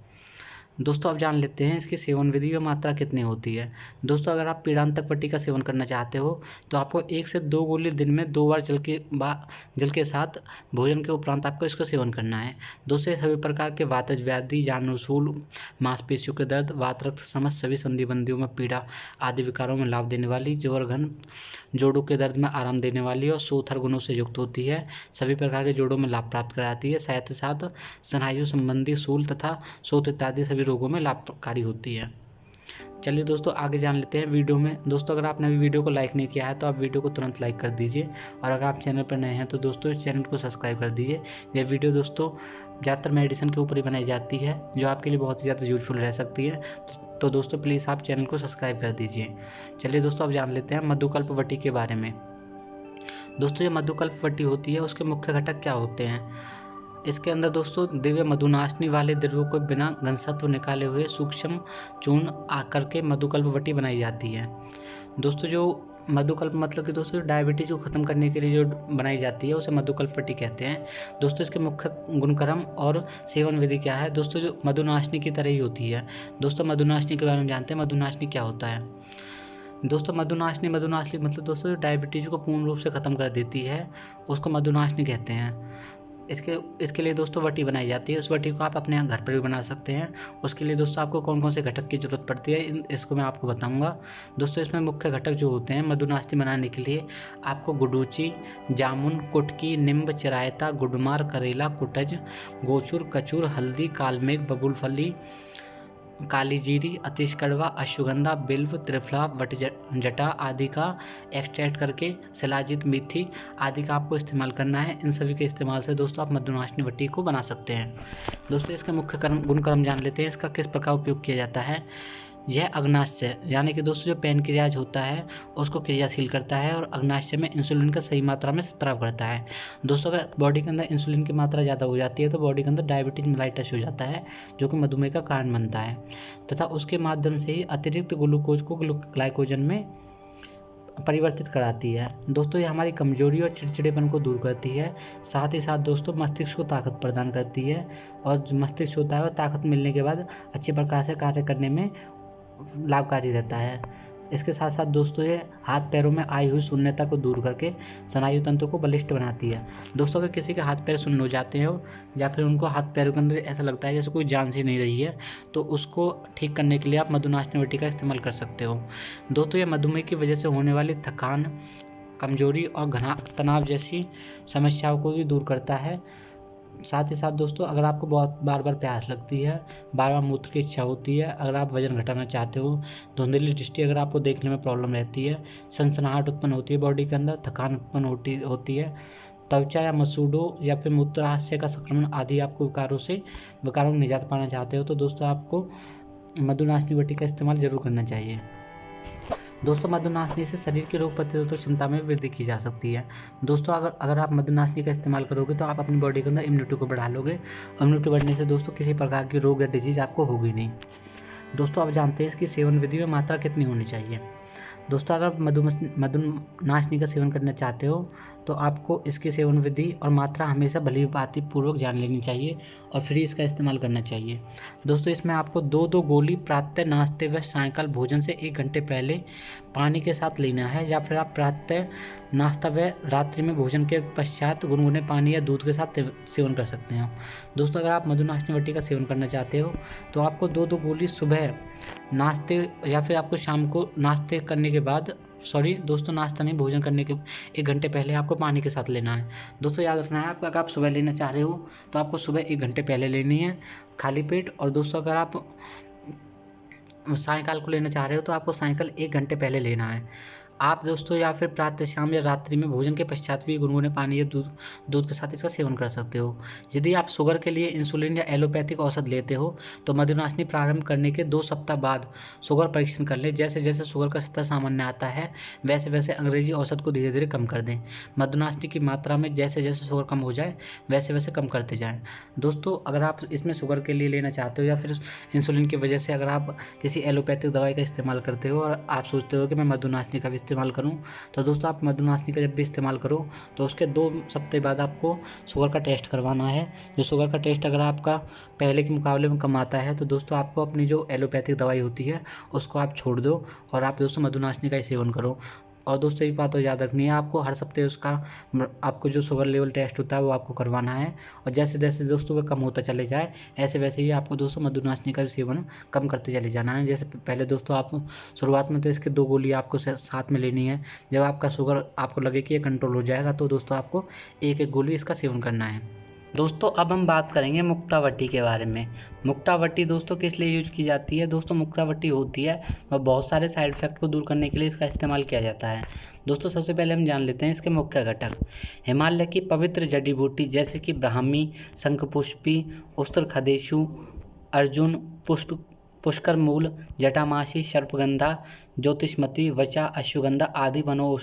दोस्तों अब जान लेते हैं इसकी सेवन विधि और मात्रा कितनी होती है। दोस्तों अगर आप पीड़ांतक वटी का सेवन करना चाहते हो तो आपको 1 से 2 गोली दिन में 2 बार जल के साथ भोजन के उपरांत आपको इसका सेवन करना है। दोस्तों ये सभी प्रकार के वातज व्याधि, जानूसूल, मांसपेशियों के दर्द, वात, रक्त, समस्त सभी संधिबंधियों में पीड़ा आदि विकारों में लाभ देने वाली, जोड़घन जोड़ों के दर्द में आराम देने वाली और सोथर गुणों से युक्त होती है। सभी प्रकार के जोड़ों में लाभ प्राप्त कराती है। साथ ही साथ स्नायु संबंधी शूल तथा शोथ इत्यादि सभी रोगों में लाभकारी होती है। चलिए दोस्तों आगे जान लेते हैं वीडियो में। दोस्तों अगर आपने अभी वीडियो को लाइक नहीं किया है तो आप वीडियो को तुरंत लाइक कर दीजिए, और अगर आप चैनल पर नए हैं तो दोस्तों इस चैनल को सब्सक्राइब कर दीजिए। यह वीडियो दोस्तों ज़्यादातर मेडिसिन के ऊपर ही बनाई जाती है जो आपके लिए बहुत ही ज़्यादा यूजफुल रह सकती है। तो दोस्तों प्लीज़ आप चैनल को सब्सक्राइब कर दीजिए। चलिए दोस्तों अब जान लेते हैं मधुकल्प वटी के बारे में। दोस्तों ये मधुकल्प वटी होती है, उसके मुख्य घटक क्या होते हैं? इसके अंदर दोस्तों दिव्य मधुनाशनी वाले द्रव्यों को बिना घनसत्व निकाले हुए सूक्ष्म चूर्ण आकर के मधुकल्प वटी बनाई जाती है। दोस्तों जो मधुकल्प मतलब कि दोस्तों डायबिटीज़ को ख़त्म करने के लिए जो बनाई जाती है उसे मधुकल्प वटी कहते हैं। दोस्तों इसके मुख्य गुणक्रम और सेवन विधि क्या है? दोस्तों जो मधुनाशनी की तरह ही होती है। दोस्तों मधुनाशनी के बारे में जानते हैं, मधुनाशनी क्या होता है? दोस्तों मधुनाशनी मतलब दोस्तों डायबिटीज़ को पूर्ण रूप से ख़त्म कर देती है, उसको मधुनाशनी कहते हैं। इसके लिए दोस्तों वटी बनाई जाती है। उस वटी को आप अपने यहाँ घर पर भी बना सकते हैं। उसके लिए दोस्तों आपको कौन कौन से घटक की ज़रूरत पड़ती है इसको मैं आपको बताऊंगा। दोस्तों इसमें मुख्य घटक जो होते हैं मधुनाशनी बनाने के लिए आपको गुडूची, जामुन, कुटकी, निम्ब, चिरायता, गुडमार, करेला, कुटज, गोचूर, कचूर, हल्दी, कालमेघ, बबूलफली, काली जीरी, अतिश कड़वा, अश्वगंधा, बिल्व, त्रिफला, वटजटा आदि का एक्सट्रैक्ट करके शिलाजीत, मेथी आदि का आपको इस्तेमाल करना है। इन सभी के इस्तेमाल से दोस्तों आप मधुनाशनी वटी को बना सकते हैं। दोस्तों इसके मुख्य गुणक्रम जान लेते हैं, इसका किस प्रकार उपयोग किया जाता है। यह अग्नाशय यानी कि दोस्तों जो पैनक्रियाज होता है उसको क्रियाशील करता है और अग्नाशय में इंसुलिन का सही मात्रा में स्राव करता है। दोस्तों अगर बॉडी के अंदर इंसुलिन की मात्रा ज़्यादा हो जाती है तो बॉडी के अंदर डायबिटीज मेलाइटस हो जाता है, जो कि मधुमेह का कारण बनता है, तथा उसके माध्यम से ही अतिरिक्त ग्लूकोज को ग्लाइकोजन में परिवर्तित कराती है। दोस्तों ये हमारी कमजोरी और चिड़चिड़ेपन को दूर करती है। साथ ही साथ दोस्तों मस्तिष्क को ताकत प्रदान करती है, और जो मस्तिष्क होता है वो ताकत मिलने के बाद अच्छे प्रकार से कार्य करने में लाभकारी रहता है। इसके साथ साथ दोस्तों ये हाथ पैरों में आई हुई शून्यता को दूर करके स्नायु तंत्र को बलिष्ठ बनाती है। दोस्तों अगर किसी के हाथ पैर शून्य हो जाते हैं या फिर उनको हाथ पैरों के अंदर ऐसा लगता है जैसे कोई जान सी नहीं रही है, तो उसको ठीक करने के लिए आप मधुनाशनी वटी का इस्तेमाल कर सकते हो। दोस्तों ये मधुमेह की वजह से होने वाली थकान, कमजोरी और तनाव जैसी समस्याओं को भी दूर करता है। साथ ही साथ दोस्तों अगर आपको बहुत बार बार प्यास लगती है, बार बार मूत्र की इच्छा होती है, अगर आप वजन घटाना चाहते हो, धुंधली दृष्टि अगर आपको देखने में प्रॉब्लम रहती है, सनसनाहट उत्पन्न होती है बॉडी के अंदर, थकान उत्पन्न होती है, त्वचा या मसूड़ों या फिर मूत्राशय का संक्रमण आदि आपको विकारों में निजात पाना चाहते हो, तो दोस्तों आपको मधुनाशनी वटी का इस्तेमाल जरूर करना चाहिए। दोस्तों मधुनाशनी से शरीर की रोग प्रतिरोधक क्षमता में वृद्धि की जा सकती है। दोस्तों अगर आप मधुनाशनी का इस्तेमाल करोगे तो आप अपनी बॉडी के अंदर इम्यूनिटी को बढ़ा लोगे। इम्यूनिटी बढ़ने से दोस्तों किसी प्रकार की रोग या डिजीज आपको होगी नहीं। दोस्तों आप जानते हैं इसकी सेवन विधि में मात्रा कितनी होनी चाहिए। दोस्तों अगर आप मधुनाशनी का सेवन करना चाहते हो तो आपको इसकी सेवन विधि और मात्रा हमेशा भली भांति पूर्वक जान लेनी चाहिए और फिर इसका इस्तेमाल करना चाहिए। दोस्तों इसमें आपको 2-2 गोली प्रातः नाश्ते व सायंकाल भोजन से 1 घंटे पहले पानी के साथ लेना है, या फिर आप प्रातः नाश्ता व रात्रि में भोजन के पश्चात गुनगुने पानी या दूध के साथ सेवन कर सकते हैं। दोस्तों अगर आप मधुनाशनी वटी का सेवन करना चाहते हो तो आपको 2-2 गोली सुबह नाश्ते या फिर आपको शाम को नाश्ते करने के बाद, दोस्तों नाश्ता नहीं, भोजन करने के 1 घंटे पहले आपको पानी के साथ लेना है। दोस्तों याद रखना है अगर आप सुबह लेना चाह रहे हो तो आपको सुबह 1 घंटे पहले लेनी है खाली पेट, और दोस्तों अगर आप सायंकाल को लेना चाह रहे हो तो आपको सायंकाल 1 घंटे पहले लेना है। आप दोस्तों या फिर प्रातः शाम या रात्रि में भोजन के पश्चात भी गुनगुने पानी या दूध के साथ इसका सेवन कर सकते हो। यदि आप शुगर के लिए इंसुलिन या एलोपैथिक औषध लेते हो तो मधुनाशनी प्रारंभ करने के 2 सप्ताह बाद शुगर परीक्षण कर लें। जैसे जैसे शुगर का स्तर सामान्य आता है वैसे वैसे अंग्रेजी औषध को धीरे धीरे कम कर दें। मधुनाशनी की मात्रा में जैसे जैसे शुगर कम हो जाए वैसे वैसे कम करते जाएँ। दोस्तों अगर आप इसमें शुगर के लिए लेना चाहते हो या फिर इंसुलिन की वजह से अगर आप किसी एलोपैथिक दवाई का इस्तेमाल करते हो और आप सोचते हो कि मैं मधुनाशनी का इस्तेमाल करूं, तो दोस्तों आप मधुनाशनी का जब भी इस्तेमाल करो तो उसके 2 सप्ताह बाद आपको शुगर का टेस्ट करवाना है। जो शुगर का टेस्ट अगर आपका पहले के मुकाबले में कम आता है तो दोस्तों आपको अपनी जो एलोपैथिक दवाई होती है उसको आप छोड़ दो और आप दोस्तों मधुनाशनी का ही सेवन करो। और दोस्तों एक बात तो याद रखनी है, आपको हर सप्ताह उसका आपको जो शुगर लेवल टेस्ट होता है वो आपको करवाना है, और जैसे जैसे दोस्तों वह कम होता चले जाए ऐसे वैसे ही आपको दोस्तों मधुनाशनी का सेवन कम करते चले जाना है। जैसे पहले दोस्तों आप शुरुआत में तो इसके 2 गोली आपको साथ में लेनी है। जब आपका शुगर आपको लगे कि ये कंट्रोल हो जाएगा तो दोस्तों आपको 1-1 गोली इसका सेवन करना है। दोस्तों अब हम बात करेंगे मुक्तावटी के बारे में। मुक्तावटी दोस्तों किस लिए यूज की जाती है। दोस्तों मुक्तावटी होती है वह बहुत सारे साइड इफेक्ट को दूर करने के लिए इसका इस्तेमाल किया जाता है। दोस्तों सबसे पहले हम जान लेते हैं इसके मुख्य घटक। हिमालय की पवित्र जड़ी बूटी जैसे कि ब्राह्मी, शंखपुष्पी, उस्त्रखदेशु, अर्जुन पुष्प, पुष्कर मूल, जटामासी, सर्पगंधा, ज्योतिषमती, वचा, अश्वगंधा आदि वनौ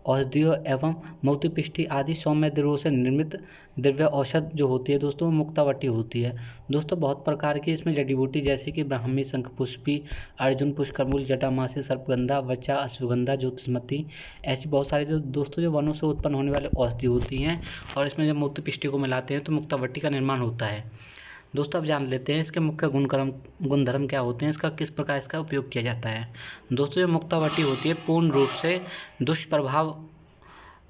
औषधियों एवं मोतिपिष्टी आदि सौम्य द्रव्यों से निर्मित द्रव्य औषध जो होती है दोस्तों मुक्तावटी होती है। दोस्तों बहुत प्रकार की इसमें जड़ी बूटी जैसे कि ब्राह्मी, शंखपुष्पी, अर्जुन, पुष्करमूल, जटामासी, सर्पगंधा, वचा, अश्वगंधा, ज्योतिषमती, ऐसी बहुत सारी जो दोस्तों जो वनों से उत्पन्न होने वाले औषधि होती हैं और इसमें जब मोतिपिष्टी को मिलाते हैं तो मुक्तावटी का निर्माण होता है। दोस्तों अब जान लेते हैं इसके मुख्य गुणधर्म क्या होते हैं, इसका किस प्रकार इसका उपयोग किया जाता है। दोस्तों जो मुक्तावटी होती है पूर्ण रूप से दुष्प्रभाव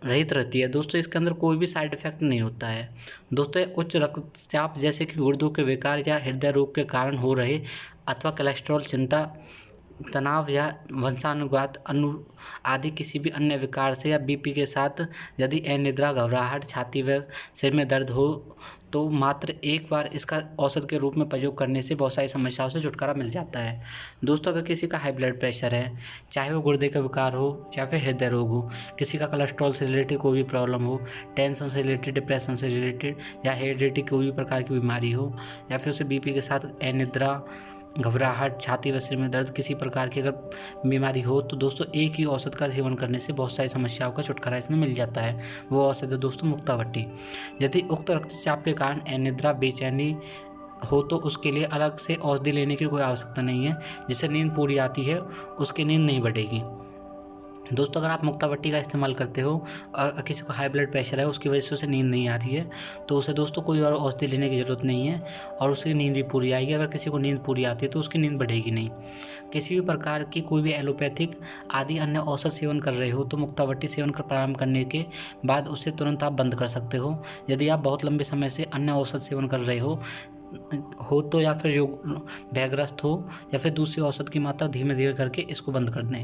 रहित रहती है। दोस्तों इसके अंदर कोई भी साइड इफेक्ट नहीं होता है। दोस्तों उच्च रक्तचाप जैसे कि गुर्दों के विकार या हृदय रोग के कारण हो रहे अथवा कोलेस्ट्रॉल, चिंता, तनाव या वंशानुगत आदि किसी भी अन्य विकार से या बीपी के साथ यदि अनिद्रा, घबराहट, छाती व सिर में दर्द हो तो मात्र एक बार इसका औषध के रूप में प्रयोग करने से बहुत सारी समस्याओं से छुटकारा मिल जाता है। दोस्तों अगर किसी का हाई ब्लड प्रेशर है, चाहे वो गुर्दे का विकार हो या फिर हृदय रोग हो, किसी का कोलेस्ट्रॉल से रिलेटेड कोई भी प्रॉब्लम हो, टेंशन से रिलेटेड, डिप्रेशन से रिलेटेड या हेरिडिटी कोई भी प्रकार की बीमारी हो या फिर उसे बीपी के साथ अनिद्रा, घबराहट, छाती व सिर में दर्द किसी प्रकार की अगर बीमारी हो तो दोस्तों एक ही औषध का सेवन करने से बहुत सारी समस्याओं का छुटकारा इसमें मिल जाता है। वो औषध है दोस्तों मुक्तावटी। यदि उक्त रक्तचाप के कारण अनिद्रा, बेचैनी हो तो उसके लिए अलग से औषधि लेने की कोई आवश्यकता नहीं है। जिससे नींद पूरी आती है उसकी नींद नहीं बढ़ेगी। दोस्तों अगर आप मुक्तावटी का इस्तेमाल करते हो और किसी को हाई ब्लड प्रेशर है उसकी वजह से उसे नींद नहीं आ रही है तो उसे दोस्तों कोई और औषधि लेने की ज़रूरत नहीं है और उसकी नींद भी पूरी आएगी। अगर किसी को नींद पूरी आती है तो उसकी नींद बढ़ेगी नहीं। किसी भी प्रकार की कोई भी एलोपैथिक आदि अन्य औषध सेवन कर रहे हो तो मुक्तावटी सेवन कर प्रारंभ करने के बाद उसे तुरंत आप बंद कर सकते हो। यदि आप बहुत लंबे समय से अन्य औषध सेवन कर रहे हो तो या फिर योग भयग्रस्त हो या फिर दूसरी औषध की मात्रा धीमे धीरे करके इसको बंद कर दें।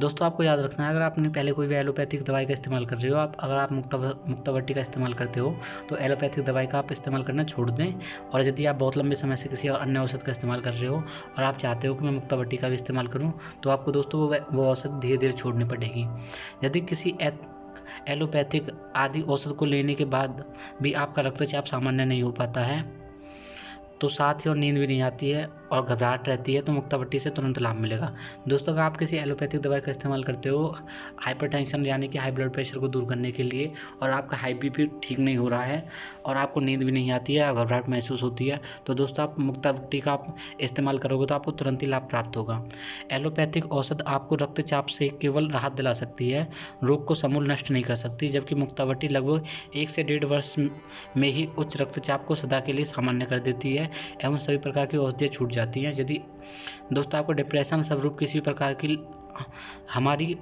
दोस्तों आपको याद रखना है अगर आपने पहले कोई भी एलोपैथिक दवाई का इस्तेमाल कर रहे हो अगर आप मुक्तावटी का इस्तेमाल करते हो तो एलोपैथिक दवाई का आप इस्तेमाल करना छोड़ दें। और यदि आप बहुत लंबे समय से किसी अन्य औषध का इस्तेमाल कर रहे हो और आप चाहते हो कि मैं मुक्तावटी का भी इस्तेमाल करूं तो आपको दोस्तों वो औषध धीरे धीरे छोड़नी पड़ेगी। यदि किसी एलोपैथिक आदि औषध को लेने के बाद भी आपका रक्तचाप सामान्य नहीं हो पाता है तो साथ ही और नींद भी नहीं आती है और घबराहट रहती है तो मुक्तावटी से तुरंत लाभ मिलेगा। दोस्तों अगर आप किसी एलोपैथिक दवाई का इस्तेमाल करते हो हाइपरटेंशन यानी कि हाई ब्लड प्रेशर को दूर करने के लिए और आपका हाई बीपी ठीक नहीं हो रहा है और आपको नींद भी नहीं आती है और घबराहट महसूस होती है तो दोस्तों आप मुक्तावटी का आप इस्तेमाल करोगे तो आपको तुरंत ही लाभ प्राप्त होगा। एलोपैथिक औषध आपको रक्तचाप से केवल राहत दिला सकती है, रोग को समूल नष्ट नहीं कर सकती, जबकि मुक्तावटी लगभग 1 से 1.5 वर्ष में ही उच्च रक्तचाप को सदा के लिए सामान्य कर देती है एवं सभी प्रकार की औषधियाँ छूट जाती हैं। यदि दोस्तों आपको डिप्रेशन स्वरूप किसी प्रकार की हमारी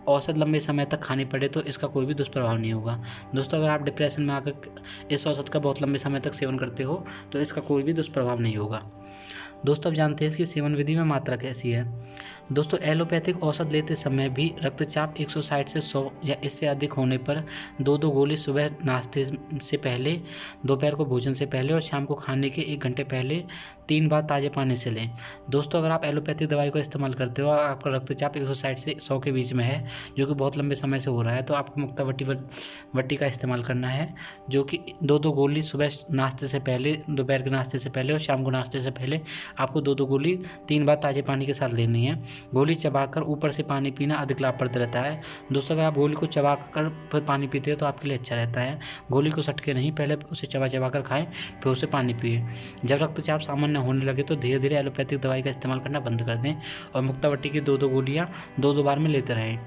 औषध लंबे समय तक खानी पड़े तो इसका कोई भी दुष्प्रभाव नहीं होगा। दोस्तों अगर आप डिप्रेशन में आकर इस औषध का बहुत लंबे समय तक सेवन करते हो तो इसका कोई भी दुष्प्रभाव नहीं होगा। दोस्तों अब जानते हैं इसकी सेवन विधि में मात्रा कैसी है। दोस्तों एलोपैथिक औषध लेते समय भी रक्तचाप 160 से 100 या इससे अधिक होने पर 2-2 गोली सुबह नाश्ते से पहले, दोपहर को भोजन से पहले और शाम को खाने के 1 घंटे पहले 3 बार ताज़े पानी से लें। दोस्तों अगर आप एलोपैथिक दवाई को इस्तेमाल करते हो और आपका रक्तचाप 160 से 100 के बीच में है जो कि बहुत लंबे समय से हो रहा है तो आपको मुक्तावटी का इस्तेमाल करना है जो कि 2-2 गोली सुबह नाश्ते से पहले, दोपहर के नाश्ते से पहले और शाम को नाश्ते से पहले आपको 2-2 गोली 3 बार ताज़े पानी के साथ लेनी है। गोली चबाकर ऊपर से पानी पीना अधिक लाभप्रद रहता है। दोस्तों अगर आप गोली को चबाकर फिर पानी पीते हो तो आपके लिए अच्छा रहता है। गोली को सटके नहीं, पहले उसे चबा कर खाएं फिर उसे पानी पिए। जब रक्तचाप सामान्य होने लगे तो धीरे धीरे एलोपैथिक दवाई का इस्तेमाल करना बंद कर दें और मुक्तावटी की 2-2 गोलियाँ 2-2 बार में लेते रहें।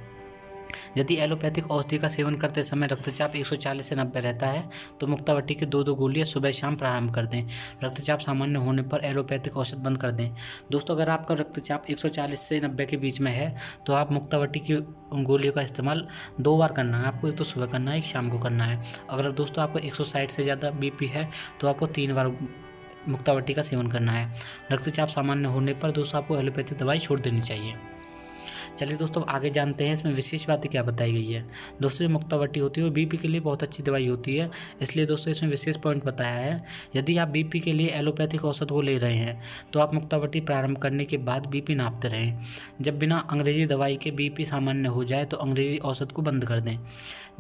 यदि एलोपैथिक औषधि का सेवन करते समय रक्तचाप 140 से 90 रहता है तो मुक्तावटी की 2-2 गोलियां सुबह शाम प्रारंभ कर दें। रक्तचाप सामान्य होने पर एलोपैथिक औषध बंद कर दें। दोस्तों अगर आपका रक्तचाप 140 से 90 के बीच में है तो आप मुक्तावटी की गोलियों का इस्तेमाल 2 बार करना है आपको, एक तो सुबह करना है, एक शाम को करना है। अगर दोस्तों आपको 160 से ज़्यादा बीपी है तो आपको 3 बार मुक्तावटी का सेवन करना है। रक्तचाप सामान्य होने पर दोस्तों आपको एलोपैथिक दवाई छोड़ देनी चाहिए। चलिए दोस्तों आगे जानते हैं इसमें विशेष बातें क्या बताई गई है। दोस्तों जो मुक्तावटी होती है वो बीपी के लिए बहुत अच्छी दवाई होती है, इसलिए दोस्तों इसमें विशेष पॉइंट बताया है। यदि आप बीपी के लिए एलोपैथिक औषध को ले रहे हैं तो आप मुक्तावटी प्रारंभ करने के बाद बीपी नापते रहें। जब बिना अंग्रेजी दवाई के बीपी सामान्य हो जाए तो अंग्रेजी औषध को बंद कर दें।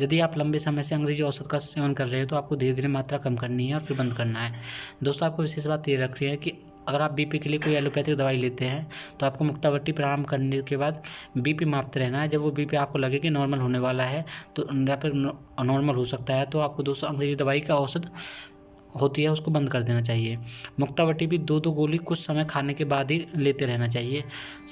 यदि आप लंबे समय से अंग्रेजी औषध का सेवन कर रहे हो तो आपको धीरे धीरे मात्रा कम करनी है और फिर बंद करना है। दोस्तों आपको विशेष बात ये रख रही है कि अगर आप बीपी के लिए कोई एलोपैथिक दवाई लेते हैं तो आपको मुक्तावटी प्रारंभ करने के बाद बीपी मापते रहना है। जब वो बीपी आपको लगे कि नॉर्मल होने वाला है तो या फिर नॉर्मल हो सकता है तो आपको दोस्तों अंग्रेजी दवाई का औषध होती है उसको बंद कर देना चाहिए। मुक्तावटी भी 2-2 गोली कुछ समय खाने के बाद ही लेते रहना चाहिए।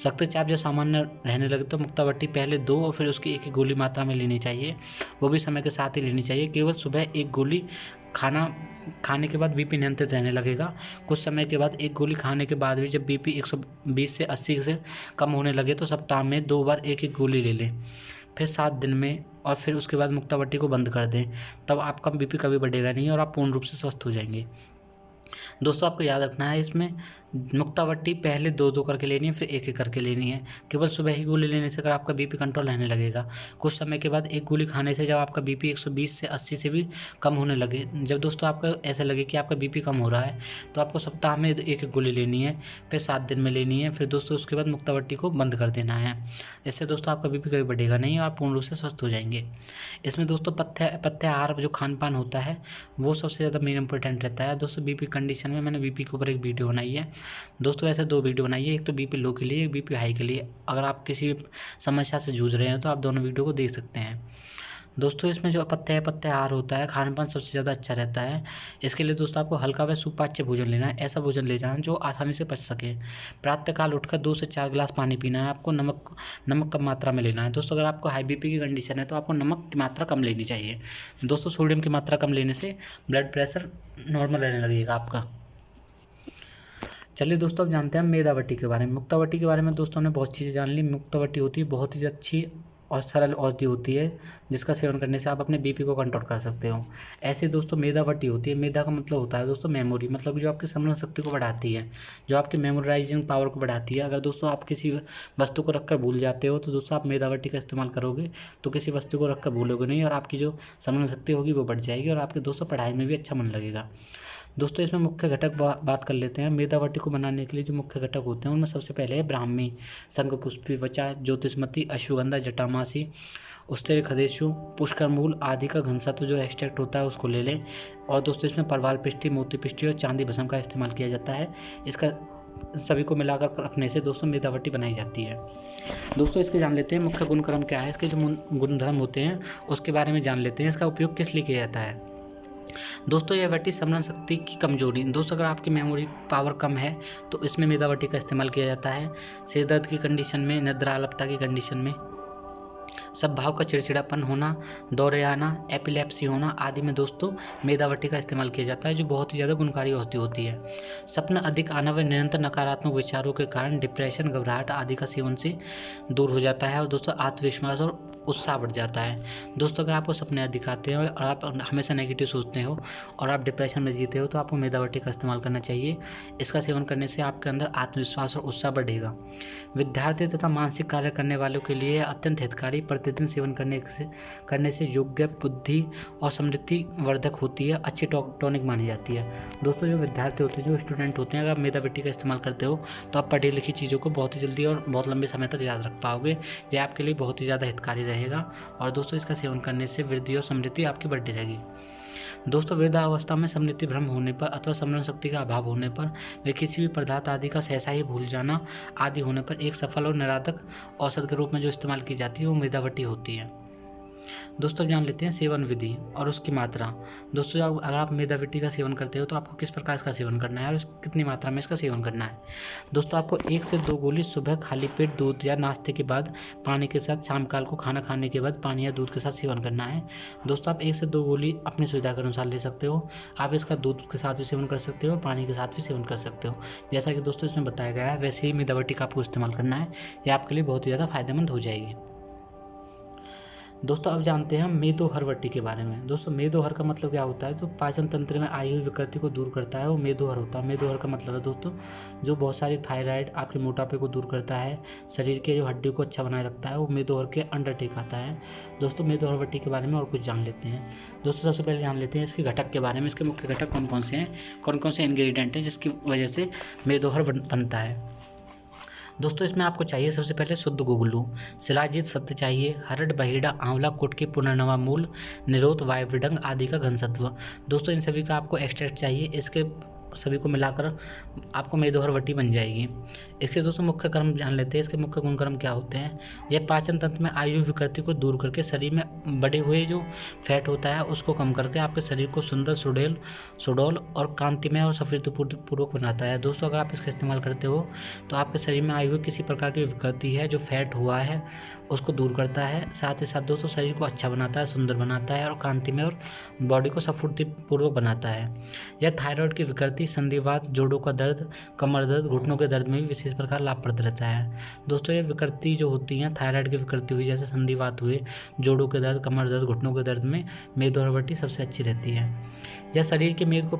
रक्तचाप जब सामान्य रहने लगे तो मुक्तावटी पहले 2 और फिर उसकी 1 गोली मात्रा में लेनी चाहिए, वो भी समय के साथ ही लेनी चाहिए। केवल सुबह 1 गोली खाने के बाद बीपी नियंत्रित रहने लगेगा। कुछ समय के बाद 1 गोली खाने के बाद भी जब बीपी 120 से 80 से कम होने लगे तो सप्ताह में 2 बार 1-1 गोली ले लें, फिर 7 दिन में, और फिर उसके बाद मुक्तावटी को बंद कर दें। तब आपका बीपी कभी बढ़ेगा नहीं और आप पूर्ण रूप से स्वस्थ हो जाएंगे। दोस्तों आपको याद रखना है इसमें मुक्तावटी पहले 2-2 करके लेनी है, फिर 1-1 करके लेनी है। केवल सुबह ही गोली लेने से अगर आपका बीपी कंट्रोल रहने लगेगा। कुछ समय के बाद 1 गोली खाने से जब आपका बीपी 120 से 80 से भी कम होने लगे, जब दोस्तों आपका ऐसा लगे कि आपका बीपी कम हो रहा है तो आपको सप्ताह में 1-1 गोली लेनी है, फिर 7 दिन में लेनी है, फिर दोस्तों उसके बाद मुक्तावटी को बंद कर देना है। इससे दोस्तों आपका बीपी कभी बढ़ेगा नहीं और आप पूर्ण रूप से स्वस्थ हो जाएंगे। इसमें दोस्तों पथ्य आहार जो खान पान होता है वो सबसे ज़्यादा मेन इंपॉर्टेंट रहता है। दोस्तों बीपी कंडीशन में मैंने बीपी के ऊपर एक वीडियो बनाई है दोस्तों, ऐसे 2 वीडियो बनाई है, एक तो बीपी लो के लिए, एक बीपी हाई के लिए। अगर आप किसी समस्या से जूझ रहे हैं तो आप दोनों वीडियो को देख सकते हैं। दोस्तों इसमें जो पथ्य आहार होता है, खान पान सबसे ज़्यादा अच्छा रहता है। इसके लिए दोस्तों आपको हल्का व सुपाच्य भोजन लेना है, ऐसा भोजन ले जाना जो आसानी से पच सके। प्रातःकाल उठकर 2 से 4 गिलास पानी पीना है। आपको नमक कम मात्रा में लेना है। दोस्तों अगर आपको हाई बीपी की कंडीशन है तो आपको नमक की मात्रा कम लेनी चाहिए। दोस्तों सोडियम की मात्रा कम लेने से ब्लड प्रेशर नॉर्मल रहने लगेगा आपका। चलिए दोस्तों अब जानते हैं मेदावटी के बारे में। मुक्तावटी के बारे में दोस्तों ने बहुत चीज़ें जान ली। मुक्तावटी होती है बहुत ही अच्छी और सरल औषधि होती है जिसका सेवन करने से आप अपने बीपी को कंट्रोल कर सकते हो। ऐसे दोस्तों मेदावटी होती है। मेदा का मतलब होता है दोस्तों मेमोरी, मतलब जो आपकी स्मरण शक्ति को बढ़ाती है, जो आपकी मेमोराइजिंग पावर को बढ़ाती है। अगर दोस्तों आप किसी वस्तु को रखकर भूल जाते हो तो दोस्तों आप मेदावटी का इस्तेमाल करोगे तो किसी वस्तु को रखकर भूलोगे नहीं और आपकी जो स्मरण शक्ति होगी वो बढ़ जाएगी और आपके दोस्तों पढ़ाई में भी अच्छा मन लगेगा। दोस्तों इसमें मुख्य घटक बात कर लेते हैं। मेदावटी को बनाने के लिए जो मुख्य घटक होते हैं उनमें सबसे पहले है ब्राह्मी, शंखपुष्पी, वचा, ज्योतिषमती, अश्वगंधा, जटामासी, उस्तेर खदेशु, पुष्कर मूल आदि का घनसत्व जो एक्सट्रैक्ट होता है उसको ले लें। और दोस्तों इसमें परवाल पिष्टी, मोती पिष्टी और चांदी भस्म का इस्तेमाल किया जाता है। इसका सभी को मिलाकर रखने से दोस्तों मेदावटी बनाई जाती है। दोस्तों इसके जान लेते हैं मुख्य गुणक्रम क्या है, इसके जो गुणधर्म होते हैं उसके बारे में जान लेते हैं। इसका उपयोग किस लिए किया जाता है। दोस्तों यह वटी स्मरण शक्ति की कमजोरी, दोस्तों अगर आपकी मेमोरी पावर कम है तो इसमें मेदावटी का इस्तेमाल किया जाता है। सिर दर्द की कंडीशन में, निद्रालपता की कंडीशन में, स्वभाव का चिड़चिड़ापन होना, दौरे आना, एपिलेप्सी होना आदि में दोस्तों मेदावटी का इस्तेमाल किया जाता है जो बहुत ही ज़्यादा गुणकारी औषधि होती है। सपना अधिक आना व निरंतर नकारात्मक विचारों के कारण डिप्रेशन, घबराहट आदि का सेवन से दूर हो जाता है और दोस्तों आत्मविश्वास और उत्साह बढ़ जाता है। दोस्तों अगर आपको सपने अधिक आते हैं और आप हमेशा नेगेटिव सोचते हो और आप डिप्रेशन में जीते हो तो आपको मेदावटी का इस्तेमाल करना चाहिए। इसका सेवन करने से आपके अंदर आत्मविश्वास और उत्साह बढ़ेगा। विद्यार्थी तथा मानसिक कार्य करने वालों के लिए अत्यंत हितकारी, प्रतिदिन सेवन करने से योग्य, बुद्धि और समृद्धि वर्धक होती है, अच्छी टॉनिक मानी जाती है। दोस्तों जो विद्यार्थी होते हैं, जो स्टूडेंट होते हैं, अगर आप मेदावटी का इस्तेमाल करते हो तो आप पढ़ी लिखी चीज़ों को बहुत ही जल्दी और बहुत लंबे समय तक याद रख पाओगे। ये आपके लिए बहुत ही ज़्यादा हितकारी रहेगा और दोस्तों इसका सेवन करने से वृद्धि और समृद्धि आपकी बढ़ती रहेगी। दोस्तों वृद्धावस्था में स्मृति भ्रम होने पर अथवा स्मरण शक्ति का अभाव होने पर वे किसी भी पदार्थ आदि का सहसा ही भूल जाना आदि होने पर एक सफल और निराधक औषध के रूप में जो इस्तेमाल की जाती है वो मेदावटी होती है। दोस्तों जान लेते हैं सेवन विधि और उसकी मात्रा। दोस्तों अगर आप मेदावटी का सेवन करते हो तो आपको किस प्रकार इसका सेवन करना है और कितनी मात्रा में इसका सेवन करना है। दोस्तों आपको 1 से 2 गोली सुबह खाली पेट दूध या नाश्ते के बाद पानी के साथ, शाम काल को खाना खाने के बाद पानी या दूध के साथ सेवन करना है। दोस्तों आप 1 से 2 गोली अपनी सुविधा के अनुसार ले सकते हो। आप इसका दूध के साथ भी सेवन कर सकते हो और पानी के साथ भी सेवन कर सकते हो। जैसा कि दोस्तों इसमें बताया गया है वैसे ही मेदावटी का आपको इस्तेमाल करना है। ये आपके लिए बहुत ही ज़्यादा फायदेमंद हो जाएगी। दोस्तों अब जानते हैं हम मेदोहरवटी के बारे में। दोस्तों मेदोहर का मतलब क्या होता है, जो पाचन तंत्र में आई हुई विकृति को दूर करता है वो मेदोहर होता है। मेदोहर का मतलब है दोस्तों जो बहुत सारी थायराइड, आपके मोटापे को दूर करता है, शरीर के जो हड्डियों को अच्छा बनाए रखता है, वो मेदोहर के अंडरटेक आता है। दोस्तों मेदोहरवटी के बारे में और कुछ जान लेते हैं। दोस्तों सबसे पहले जान लेते हैं इसके घटक के बारे में। इसके मुख्य घटक कौन कौन से हैं, कौन कौन से इंग्रेडिएंट हैं जिसकी वजह से मेदोहर बनता है। दोस्तों इसमें आपको चाहिए सबसे पहले शुद्ध गुगलू, शिलाजीत सत्य चाहिए, हरड़, बहेड़ा, आंवला, कुटकी, पुनर्नवा मूल, निरोध, वायवृडंग आदि का घनसत्व। दोस्तों इन सभी का आपको एक्सट्रैक्ट चाहिए। इसके सभी को मिलाकर आपको मेदोहर वटी बन जाएगी। इसके दोस्तों मुख्य कर्म जान लेते हैं। इसके मुख्य गुणकर्म क्या होते हैं। यह पाचन तंत्र में आयु विकृति को दूर करके शरीर में बढ़े हुए जो फैट होता है उसको कम करके आपके शरीर को सुंदर, सुडौल और कांतिमय और सफलतापूर्वक बनाता है। दोस्तों अगर आप इसका इस्तेमाल करते हो तो आपके शरीर में आई हुई किसी प्रकार की विकृति है, जो फैट हुआ है, उसको दूर करता है। साथ ही साथ दोस्तों शरीर को अच्छा बनाता है, सुंदर बनाता है और कांतिमय और बॉडी को स्फूर्तिपूर्वक बनाता है। यह थायराइड की विकृति, संधिवात, जोड़ों का दर्द, कमर दर्द, घुटनों के दर्द में भी विशेष प्रकार लाभप्रद रहता है। दोस्तों ये विकृति जो होती हैं, थायराइड की विकृति हुई, जैसे संधिवात हुए, जोड़ों के दर्द, कमर दर्द, घुटनों के दर्द में मेदोहर वटी सबसे अच्छी रहती है। यह शरीर के मेद को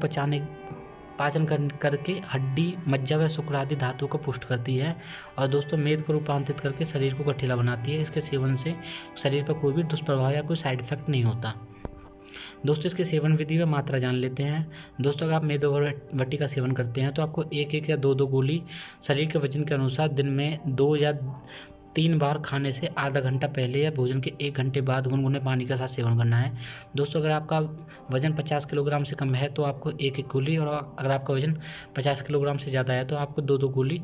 पाचन करके हड्डी, मज्जा व शुक्र आदि धातुओं को पुष्ट करती है और दोस्तों मेद को रूपांतरित करके शरीर को गठीला बनाती है। इसके सेवन से शरीर पर कोई भी दुष्प्रभाव या कोई साइड इफेक्ट नहीं होता। दोस्तों इसके सेवन विधि व मात्रा जान लेते हैं। दोस्तों अगर आप मेदोहर वटी का सेवन करते हैं तो आपको 1-1 या 2-2 गोली शरीर के वजन के अनुसार दिन में 2 या 3 बार खाने से आधा घंटा पहले या भोजन के 1 घंटे बाद गुनगुने पानी के साथ सेवन करना है। दोस्तों अगर आपका वजन 50 किलोग्राम से कम है तो आपको 1-1 गोली, और अगर आपका वजन 50 किलोग्राम से ज़्यादा है तो आपको 2-2 गोली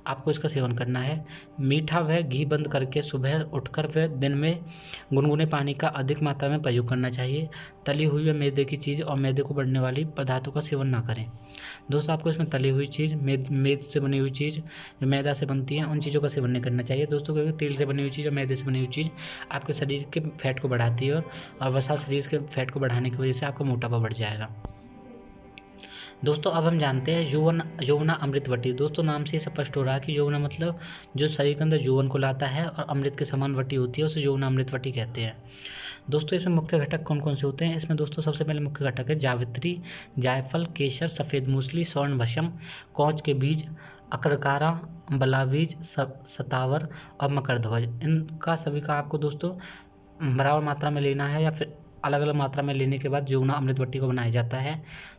आपको इसका सेवन करना है। मीठा व घी बंद करके सुबह उठकर व दिन में गुनगुने पानी का अधिक मात्रा में प्रयोग करना चाहिए। तली हुई व मैदे की चीज़ और मैदे को बढ़ने वाली पदार्थों का सेवन ना करें। दोस्तों आपको इसमें तली हुई चीज़, मैदे से बनी हुई चीज़, जो मैदा से बनती हैं, उन चीज़ों का सेवन नहीं करना चाहिए। दोस्तों क्योंकि तेल से बनी हुई चीज़ और मैदे से बनी हुई चीज़ आपके शरीर के फैट को बढ़ाती है और वसा शरीर के फैट को बढ़ाने की वजह से आपका मोटापा बढ़ जाएगा। दोस्तों अब हम जानते हैं यौवना अमृत वटी। दोस्तों नाम से स्पष्ट हो रहा है कि यौवना मतलब जो शरीर के अंदर यौवन को लाता है, और अमृत के समान वटी होती है उसे यौवना अमृत वटी कहते हैं। दोस्तों इसमें मुख्य घटक कौन कौन से होते हैं। इसमें दोस्तों सबसे पहले मुख्य घटक है जावित्री, जायफल, केसर, सफ़ेद मूसली, स्वर्ण भस्म, कौच के बीज, अकरकारा, बलाबीज, सतावर और मकरध्वज। इनका सभी का आपको दोस्तों बराबर मात्रा में लेना है या फिर अलग अलग मात्रा में लेने के बाद यौवना अमृत वटी को बनाया जाता है।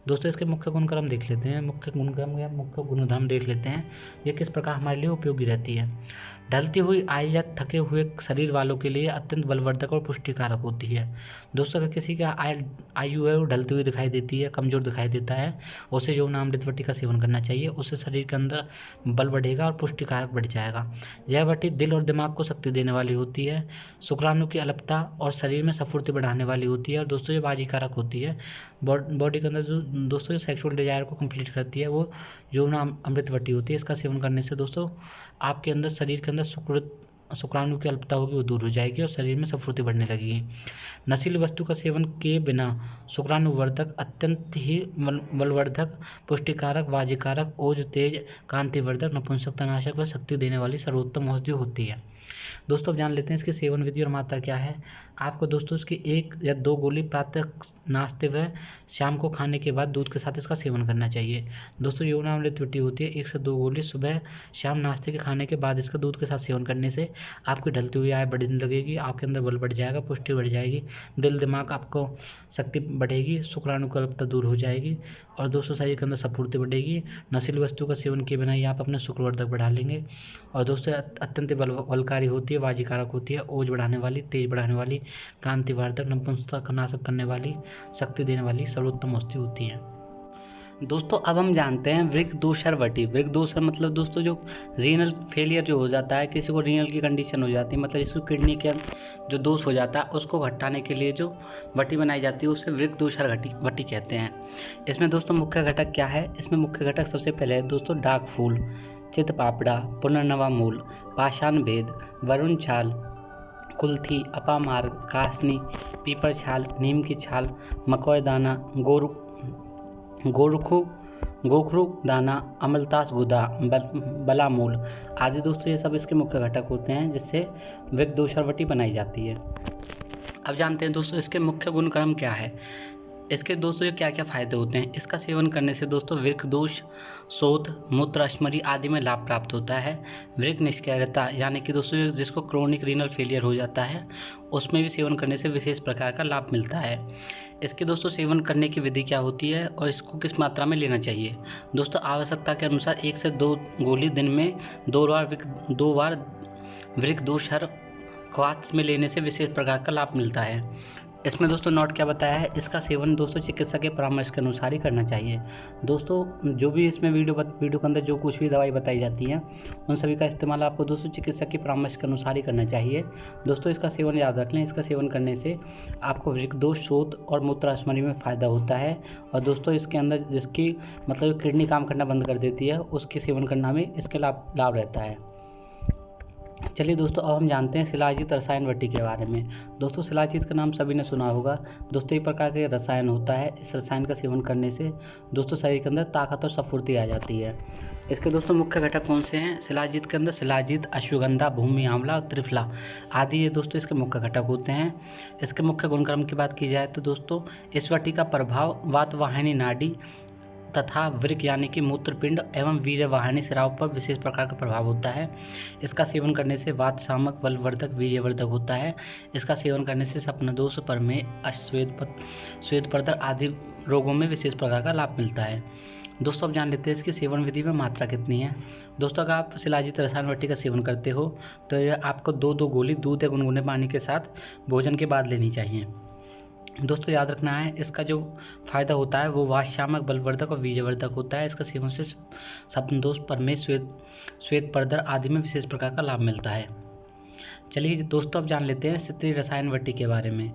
दोस्तों इसके मुख्य गुणक्रम देख लेते हैं, मुख्य गुणक्रम या मुख्य गुणधर्म देख लेते हैं, ये किस प्रकार हमारे लिए उपयोगी रहती है। ढलती हुई आयु या थके हुए शरीर वालों के लिए अत्यंत बलवर्धक और पुष्टिकारक होती है। दोस्तों अगर किसी का आयु है वो ढलती हुई दिखाई देती है, कमज़ोर दिखाई देता है, उसे यौवना अमृत वटी का सेवन करना चाहिए। उससे शरीर के अंदर बल बढ़ेगा और पुष्टिकारक बढ़ जाएगा। यह वटी दिल और दिमाग को शक्ति देने वाली होती है, शुक्राणु की अलपता और शरीर में स्फूर्ति बढ़ाने वाली होती है और दोस्तों ये बाजीकारक होती है। बॉडी के अंदर जो दोस्तों सेक्सुअल डिजायर को कंप्लीट करती है वो यौवना अमृत वटी होती है। इसका सेवन करने से दोस्तों आपके अंदर शरीर के अंदर शुक्राणु की अल्पता होगी वो दूर हो जाएगी और शरीर में स्फूर्ति बढ़ने लगेगी। नशीली वस्तु का सेवन किए बिना शुक्राणुवर्धक, अत्यंत ही बलवर्धक, पुष्टिकारक, वाजीकारक, ओज तेज, कांतिवर्धक, नपुंसकतानाशक व शक्ति देने वाली सर्वोत्तम औषधि होती है। दोस्तों अब जान लेते हैं इसकी सेवन विधि और मात्रा क्या है। आपको दोस्तों इसकी 1 या 2 गोली प्रातः नाश्ते व शाम को खाने के बाद दूध के साथ इसका सेवन करना चाहिए। दोस्तों यौवना अमृत वटी होती है 1 से 2 गोली सुबह शाम नाश्ते के खाने के बाद इसका दूध के साथ सेवन करने से आपकी ढलती हुई आयु बढ़ने लगेगी, आपके अंदर बल बढ़ जाएगा, पुष्टि बढ़ जाएगी, दिल दिमाग आपको शक्ति बढ़ेगी, शुक्राणु की अल्पता दूर हो जाएगी और दोस्तों शरीर के अंदर स्फूर्ति बढ़ेगी। नशीली वस्तु का सेवन किए बिना ही आप अपने शुक्रवर्धक बढ़ा लेंगे और दोस्तों अत्यंत बलकारी होती है, वाजीकारक होती है, ओज बढ़ाने वाली, तेज बढ़ाने वाली, कांतिवर्धक, नपुंसकनाशक करने वाली, शक्ति देने वाली सर्वोत्तम औषधि होती है। दोस्तों अब हम जानते हैं वृक्कदोषर वटी। वृक्कदोषर मतलब दोस्तों जो रीनल फेलियर जो हो जाता है, किसी को रीनल की कंडीशन हो जाती है, मतलब जिसको किडनी के जो दोष हो जाता है उसको घटाने के लिए जो वटी बनाई जाती है उसे वृक्कदोषर वटी कहते हैं। इसमें दोस्तों मुख्य घटक क्या है। इसमें मुख्य घटक सबसे पहले है दोस्तों डाक फूल, चित पापड़ा, पुनर्नवा मूल, पाषाण भेद, वरुण छाल, कुल्थी, अपामार्ग, कासनी, पीपर छाल, नीम की छाल, मकोय दाना, गोखरू दाना, अमलतास गुदा, बलामूल आदि दोस्तों ये सब इसके मुख्य घटक होते हैं जिससे वृक्कदोषर वटी बनाई जाती है। अब जानते हैं दोस्तों इसके मुख्य गुणक्रम क्या है। इसके दोस्तों क्या क्या फ़ायदे होते हैं। इसका सेवन करने से दोस्तों वृक्क दोष, शोथ, मूत्राशमरी आदि में लाभ प्राप्त होता है। वृक्क निष्क्रियता यानी कि दोस्तों जिसको क्रोनिक रीनल फेलियर हो जाता है उसमें भी सेवन करने से विशेष प्रकार का लाभ मिलता है। इसके दोस्तों सेवन करने की विधि क्या होती है और इसको किस मात्रा में लेना चाहिए। दोस्तों आवश्यकता के अनुसार 1 से 2 गोली दिन में 2 बार वृक्कदोषर क्वाथ में लेने से विशेष प्रकार का लाभ मिलता है। इसमें दोस्तों नोट क्या बताया है, इसका सेवन दोस्तों चिकित्सक के परामर्श के अनुसार ही करना चाहिए। दोस्तों जो भी इसमें वीडियो के अंदर जो कुछ भी दवाई बताई जाती है उन सभी का इस्तेमाल आपको दोस्तों चिकित्सक के परामर्श के अनुसार ही करना चाहिए। दोस्तों इसका सेवन याद रख लें, इसका सेवन करने से आपको वृक्क शोथ और मूत्राशमरी में फ़ायदा होता है। और दोस्तों इसके अंदर जिसकी मतलब किडनी काम करना बंद कर देती है उसके सेवन करना में इसके लाभ रहता है। चलिए दोस्तों अब हम जानते हैं शिलाजीत रसायन वटी के बारे में। दोस्तों शिलाजीत का नाम सभी ने सुना होगा। दोस्तों एक प्रकार का रसायन होता है। इस रसायन का सेवन करने से दोस्तों शरीर के अंदर ताकत और स्फूर्ति आ जाती है। इसके दोस्तों मुख्य घटक कौन से हैं शिलाजीत के अंदर? शिलाजीत, अश्वगंधा, भूमि आंवला और त्रिफला आदि ये दोस्तों इसके मुख्य घटक होते हैं। इसके मुख्य गुणक्रम की बात की जाए तो दोस्तों इस वटी का प्रभाव वातवाहिनी नाड़ी तथा वृक्क यानी कि मूत्रपिंड एवं वीर्यवाहिनी स्राव पर विशेष प्रकार का प्रभाव होता है। इसका सेवन करने से वात शामक, बलवर्धक, वीर्यवर्धक होता है। इसका सेवन करने से स्वप्नदोष, प्रमेह, श्वेतपरदर आदि रोगों में विशेष प्रकार का लाभ मिलता है। दोस्तों अब जान लेते हैं इसकी सेवन विधि में मात्रा कितनी है। दोस्तों अगर आप शिलाजीत रसायन वटी का सेवन करते हो तो यह आपको 2-2 गोली दूध या गुनगुने पानी के साथ भोजन के बाद लेनी चाहिए। दोस्तों याद रखना है इसका जो फ़ायदा होता है वो वातशामक, बलवर्धक और वीर्यवर्धक होता है। इसका सेवन से स्वप्नदोष, प्रमेह, श्वेतपरदर आदि में विशेष प्रकार का लाभ मिलता है। चलिए दोस्तों अब जान लेते हैं क्षत्रिय रसायन वटी के बारे में।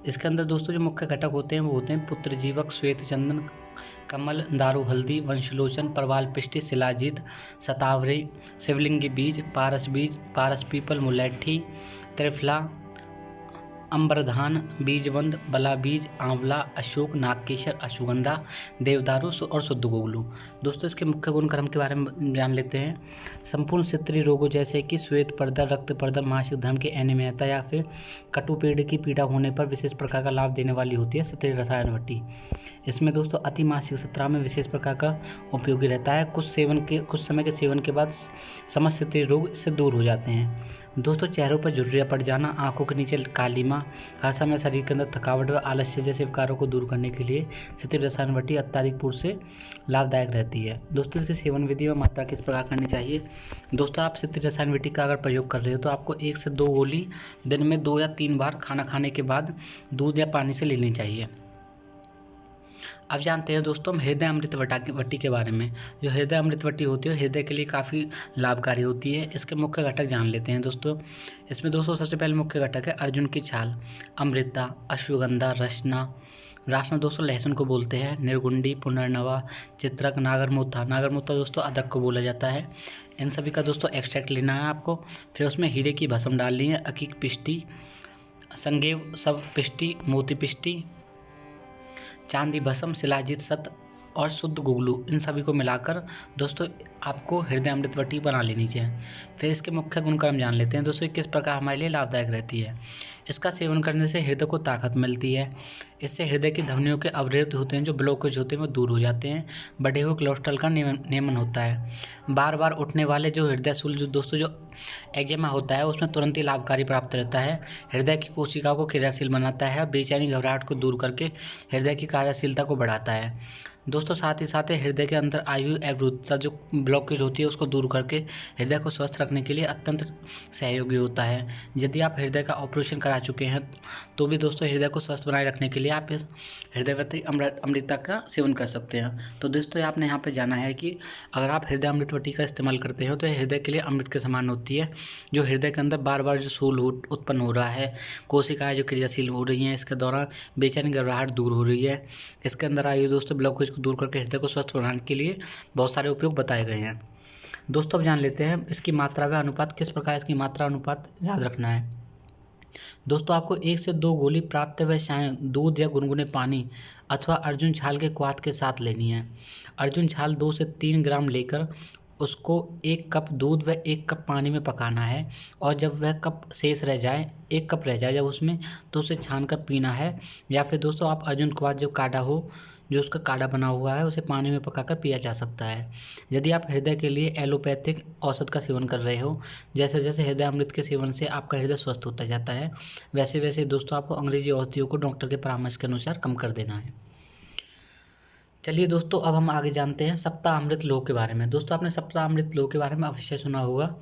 इसके अंदर दोस्तों जो मुख्य घटक होते हैं वो होते हैं पुत्रजीवक, श्वेत चंदन, कमल, दारू हल्दी, वंशलोचन, प्रवाल पिष्टि, शिलाजीत, शतावरी, शिवलिंगी बीज, पारस पीपल, मुलैठी, त्रिफला, अम्बरधान, बीजवंद, बला बीज, आंवला, अशोक, नागकेशर, अश्वगंधा, देवदारू और शुद्ध गोगलू। दोस्तों इसके मुख्य गुणक्रम के बारे में जान लेते हैं। संपूर्ण क्षेत्रीय रोगों जैसे कि श्वेत पर्दा, रक्त पर्दा, मासिक धर्म की एनीमिया या फिर कटुपेट की पीड़ा होने पर विशेष प्रकार का लाभ देने वाली होती है क्षत्रिय रसायन वटी। इसमें दोस्तों अति मासिक स्राव में विशेष प्रकार का उपयोगी रहता है। कुछ समय के सेवन के बाद समस्त क्षत्रिय रोग इससे दूर हो जाते हैं। दोस्तों चेहरों पर झुर्रियाँ पड़ जाना, आंखों के नीचे कालीमा, हर समय शरीर के अंदर थकावट व आलस्य जैसे विकारों को दूर करने के लिए क्षत्रिय रसायन वटी अत्याधिक पूर्व से लाभदायक रहती है। दोस्तों इसकी सेवन विधि व मात्रा किस प्रकार करनी चाहिए। दोस्तों आप क्षत्रिय रसायन वटी का अगर प्रयोग कर रहे हो तो आपको 1 से 2 गोली दिन में 2 या 3 बार खाना खाने के बाद दूध या पानी से लेनी चाहिए। अब जानते हैं दोस्तों हम हृदय अमृत वटी के बारे में। जो हृदय अमृत वटी होती है हृदय के लिए काफ़ी लाभकारी होती है। इसके मुख्य घटक जान लेते हैं दोस्तों। इसमें दोस्तों सबसे पहले मुख्य घटक है अर्जुन की छाल, अमृता, अश्वगंधा, रासना दोस्तों लहसुन को बोलते हैं, निर्गुंडी, पुनर्नवा, चित्रक, नागरमूथा दोस्तों अदरक को बोला जाता है। इन सभी का दोस्तों एक्सट्रैक्ट लेना है आपको। फिर उसमें हीरे की भस्म डालनी है, अकीक पिष्टी, संगेव सब पिष्टी, मोती पिष्टी, चांदी भस्म, शिलाजीत सत और शुद्ध गुगलू, इन सभी को मिलाकर दोस्तों आपको हृदय अमृत वटी बना लेनी चाहिए। फिर इसके मुख्य गुणक्रम जान लेते हैं दोस्तों किस प्रकार हमारे लिए लाभदायक रहती है। इसका सेवन करने से हृदय को ताकत मिलती है। इससे हृदय की धमनियों के अवरोध होते हैं, जो ब्लॉकेज होते हैं वो दूर हो जाते हैं। बढ़े हुए कोलेस्ट्रॉल का नियमन होता है। बार बार उठने वाले जो हृदय शूल जो एक्जिमा होता है उसमें तुरंत ही लाभकारी प्राप्त रहता है। हृदय की कोशिकाओं को क्रियाशील बनाता है, बेचैनी घबराहट को दूर करके हृदय की कार्यशीलता को बढ़ाता है। दोस्तों साथ ही साथ हृदय के अंदर आयु अवरुद्धता जो ब्लॉकेज होती है उसको दूर करके हृदय को स्वस्थ रखने के लिए अत्यंत सहयोगी होता है। यदि आप हृदय का ऑपरेशन करा चुके हैं तो भी दोस्तों हृदय को स्वस्थ बनाए रखने के लिए आप इस हृदयवती अमृता का सेवन कर सकते हैं। तो दोस्तों आपने यहाँ पे जाना है कि अगर आप हृदय अमृत वटी का इस्तेमाल करते हो तो हृदय के लिए अमृत के समान होती है। जो हृदय के अंदर बार बार जो शूल उत्पन्न हो रहा है, कोशिकाएं जो क्रियाशील हो रही हैं, इसके दौरान बेचैनी घबराहट दूर हो रही है। इसके अंदर आयु दोस्तों ब्लॉकेज को दूर करके हृदय को स्वस्थ बनाने के लिए बहुत सारे उपयोग बताए गए हैं। दोस्तों अब जान लेते हैं इसकी मात्रा व अनुपात किस प्रकार इसकी मात्रा अनुपात याद रखना है। दोस्तों आपको 1 से 2 गोली प्रातः व सायं दूध या गुनगुने पानी अथवा अर्जुन छाल के क्वाथ के साथ लेनी है। अर्जुन छाल 2 से 3 ग्राम लेकर उसको 1 कप दूध व 1 कप पानी में पकाना है और जब वह कप शेष रह जाए, 1 कप रह जाए जब उसमें, तो उसे छान कर पीना है। या फिर दोस्तों आप अर्जुन क्वाथ जो काढ़ा हो, जो उसका काढ़ा बना हुआ है, उसे पानी में पकाकर पिया जा सकता है। यदि आप हृदय के लिए एलोपैथिक औषध का सेवन कर रहे हो, जैसे जैसे हृदय अमृत के सेवन से आपका हृदय स्वस्थ होता जाता है, वैसे वैसे दोस्तों आपको अंग्रेजी औषधियों को डॉक्टर के परामर्श के अनुसार कम कर देना है। चलिए दोस्तों अब हम आगे जानते हैं सप्ताह अमृत लोह के बारे में। दोस्तों आपने सप्ताह अमृत लोह के बारे में अवश्य सुना होगा।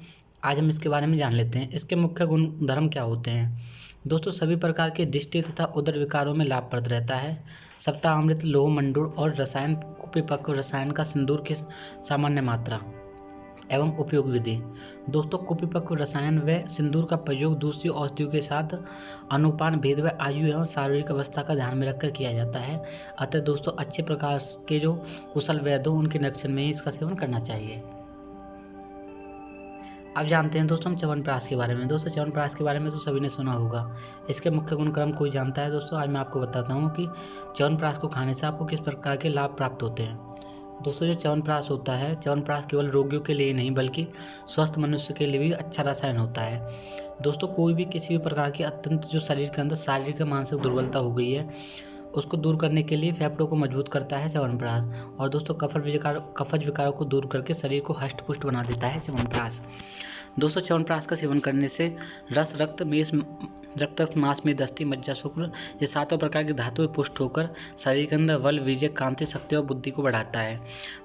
आज हम इसके बारे में जान लेते हैं। इसके मुख्य गुण धर्म क्या होते हैं। दोस्तों सभी प्रकार के दृष्टि तथा उदर विकारों में लाभप्रद रहता है। सप्ताहामृत, लोह मंडूर और रसायन कुपिपक्व रसायन का सिंदूर की सामान्य मात्रा एवं उपयोग विधि। दोस्तों कुपिपक्व रसायन व सिंदूर का प्रयोग दूसरी औषधियों के साथ अनुपान भेद व आयु एवं शारीरिक अवस्था का ध्यान में रखकर किया जाता है। अतः दोस्तों अच्छे प्रकार के जो कुशल वैद्य हो उनके निरीक्षण में ही इसका सेवन करना चाहिए। अब जानते हैं दोस्तों हम च्यवनप्राश के बारे में। दोस्तों च्यवनप्राश के बारे में तो सभी ने सुना होगा। इसके मुख्य गुणक्रम कोई जानता है? दोस्तों आज मैं आपको बताता हूँ कि च्यवनप्राश को खाने से आपको किस प्रकार के लाभ प्राप्त होते हैं। दोस्तों जो च्यवनप्राश होता है, च्यवनप्राश केवल रोगियों के लिए नहीं बल्कि स्वस्थ मनुष्य के लिए भी अच्छा रसायन होता है। दोस्तों कोई भी किसी भी प्रकार की अत्यंत जो शरीर के अंदर शारीरिक या मानसिक दुर्बलता हो गई है उसको दूर करने के लिए फेफड़ों को मजबूत करता है च्यवनप्राश। और दोस्तों कफज विकारों को दूर करके शरीर को हष्ट पुष्ट बना देता है च्यवनप्राश। दोस्तों च्यवनप्राश का सेवन करने से रस, रक्त मांस में दस्ती, मज्जा, शुक्र ये सातों प्रकार की धातुएं पुष्ट होकर शरीर के अंदर बल, वीर्य, कांति, शक्ति और बुद्धि को बढ़ाता है।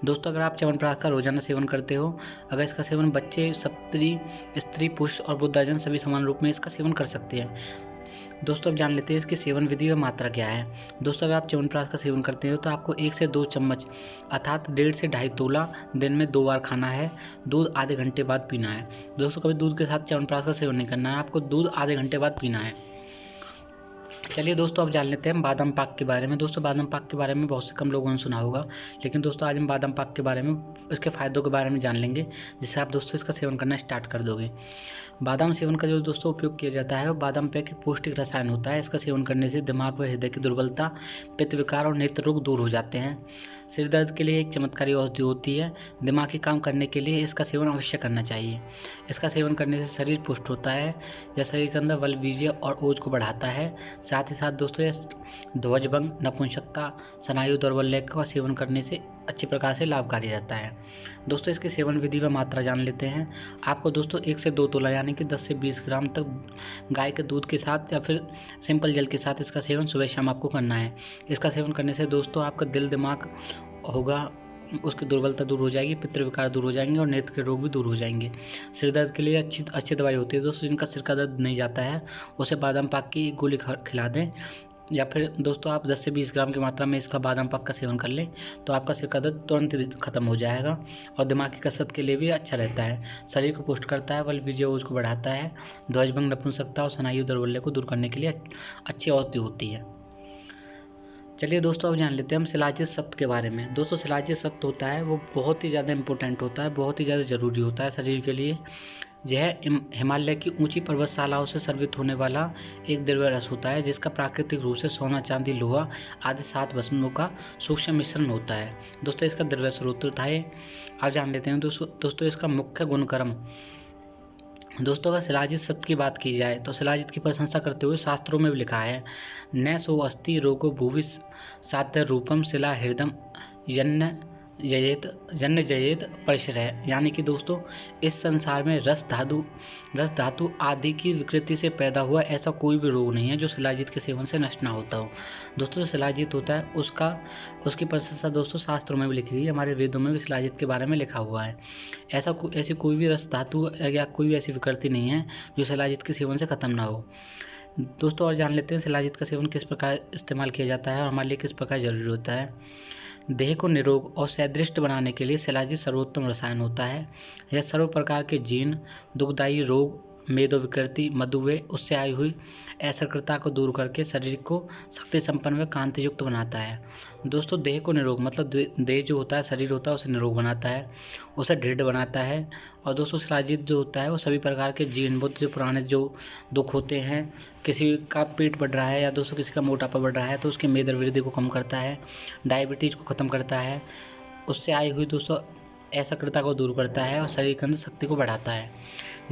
दोस्तों अगर आप च्यवनप्राश का रोजाना सेवन करते हो, अगर इसका सेवन बच्चे, स्त्री, पुरुष और वृद्धाजन सभी समान रूप में इसका सेवन कर सकते हैं। दोस्तों अब जान लेते हैं इसकी सेवन विधि व मात्रा क्या है। दोस्तों अगर आप च्यवनप्राश का सेवन करते हो तो आपको 1 से 2 चम्मच अर्थात 1.5 से 2.5 तोला दिन में 2 बार खाना है। दूध आधे घंटे बाद पीना है। दोस्तों कभी दूध के साथ च्यवनप्राश का सेवन नहीं करना है, आपको दूध आधे घंटे बाद पीना है। चलिए दोस्तों अब जान लेते हैं बादाम पाक के बारे में। दोस्तों बादाम पाक के बारे में बहुत से कम लोगों ने सुना होगा, लेकिन दोस्तों आज हम बादाम पाक के बारे में, इसके फ़ायदों के बारे में जान लेंगे, जिससे आप दोस्तों इसका सेवन करना स्टार्ट कर दोगे। बादाम सेवन का जो दोस्तों उपयोग किया जाता है वो बादाम पे एक पौष्टिक रसायन होता है। इसका सेवन करने से दिमाग व हृदय की दुर्बलता, पित्त विकार और नेत्र रोग दूर हो जाते हैं। सिर दर्द के लिए एक चमत्कारी औषधि होती है। दिमागी काम करने के लिए इसका सेवन अवश्य करना चाहिए। इसका सेवन करने से शरीर पुष्ट होता है, यह शरीर के अंदर बल, वीर्य और ओज को बढ़ाता है। साथ ही साथ दोस्तों यह ध्वजभंग, नपुंसकता, स्नायु दौर्बल्य का सेवन करने से अच्छी प्रकार से लाभकारी रहता है। दोस्तों इसकी सेवन विधि व मात्रा जान लेते हैं। आपको दोस्तों 1 से 2 तोला यानी कि 10 से 20 ग्राम तक गाय के दूध के साथ या फिर सिंपल जल के साथ इसका सेवन सुबह शाम आपको करना है। इसका सेवन करने से दोस्तों आपका दिल दिमाग होगा उसकी दुर्बलता दूर हो जाएगी, पितृ विकार दूर हो जाएंगे और नेत्र के रोग भी दूर हो जाएंगे। सिर दर्द के लिए अच्छी दवाई होती है। दोस्तों जिनका सिर का दर्द नहीं जाता है उसे बादाम पाक की गोली खिला दें, या फिर दोस्तों आप 10 से 20 ग्राम की मात्रा में इसका बादाम पाक का सेवन कर लें तो आपका सिर का दर्द तुरंत खत्म हो जाएगा। और दिमाग की कसरत के लिए भी अच्छा रहता है। शरीर को पुष्ट करता है, बल, वीर्य, ओज को बढ़ाता है। ध्वजभंग, नपुंसकता और स्नायु दौर्बल्य को दूर करने के लिए अच्छी औषधि होती है। चलिए दोस्तों अब जान लेते हैं हम शिलाजित सत्व के बारे में। दोस्तों शिलाजित सत्व होता है वो बहुत ही ज़्यादा इंपॉर्टेंट होता है, बहुत ही ज़्यादा ज़रूरी होता है शरीर के लिए। यह हिमालय की ऊंची पर्वतशालाओं से सर्वित होने वाला एक द्रव्य रस होता है, जिसका प्राकृतिक रूप से सोना, चांदी, लोहा आदि 7 वस्तुओं का सूक्ष्म मिश्रण होता है। दोस्तों इसका द्रव्य स्रोत होता है। आप जान लेते हैं दोस्तों इसका मुख्य गुणक्रम। दोस्तों अगर शिलाजित सत्व की बात की जाए तो शिलाजित की प्रशंसा करते हुए शास्त्रों में भी लिखा है, न सो अस्ति रोगो भुवि सात्य रूपम शिला हृदम जन्य जयेत परिश्रय। यानी कि दोस्तों इस संसार में रस धातु आदि की विकृति से पैदा हुआ ऐसा कोई भी रोग नहीं है जो शिलाजित के सेवन से नष्ट ना होता हो। दोस्तों शिलाजित होता है उसकी प्रशंसा दोस्तों शास्त्रों में भी लिखी गई है, हमारे वेदों में भी शिलाजित के बारे में लिखा हुआ है। ऐसी कोई भी रस धातु या कोई भी ऐसी विकृति नहीं है जो शिलाजित के सेवन से ख़त्म ना हो। दोस्तों और जान लेते हैं शिलाजित का सेवन किस प्रकार इस्तेमाल किया जाता है और हमारे लिए किस प्रकार जरूरी होता है। देह को निरोग और सदृष्ट बनाने के लिए शिलाजित सर्वोत्तम रसायन होता है। यह सर्व प्रकार के जीर्ण, दुखदायी रोग, मेदो विकृति, मधुमेह, उससे आई हुई असकृता को दूर करके शरीर को शक्ति संपन्न व कांति युक्त बनाता है। दोस्तों देह को निरोग मतलब देह जो होता है, शरीर होता है, उसे निरोग बनाता है, उसे दृढ़ बनाता है। और दोस्तों शिलाजित जो होता है वो सभी प्रकार के जीर्ण बुद्ध जो पुराने जो दुख होते हैं, किसी का पेट बढ़ रहा है या दोस्तों किसी का मोटापा बढ़ रहा है तो उसके मेद वृद्धि को कम करता है, डायबिटीज़ को ख़त्म करता है, उससे आई हुई दोस्तों असकृता को दूर करता है और शरीर के अंदर शक्ति को बढ़ाता है।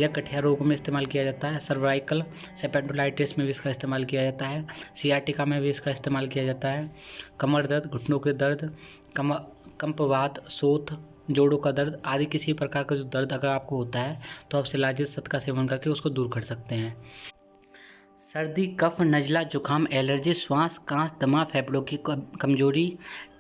यह गठिया रोग में इस्तेमाल किया जाता है, सर्वाइकल सेपेंडोलाइटिस में भी इसका इस्तेमाल किया जाता है, सियाटिका में भी इसका इस्तेमाल किया जाता है, कमर दर्द, घुटनों के दर्द, कंपवात, शोथ, जोड़ों का दर्द आदि किसी प्रकार का जो दर्द अगर आपको होता है तो आप शिलाजित सत्व का सेवन करके उसको दूर कर सकते हैं। सर्दी, कफ, नज़ला, जुकाम, एलर्जी, श्वास, कांस, दमा, फेफड़ों की कमजोरी,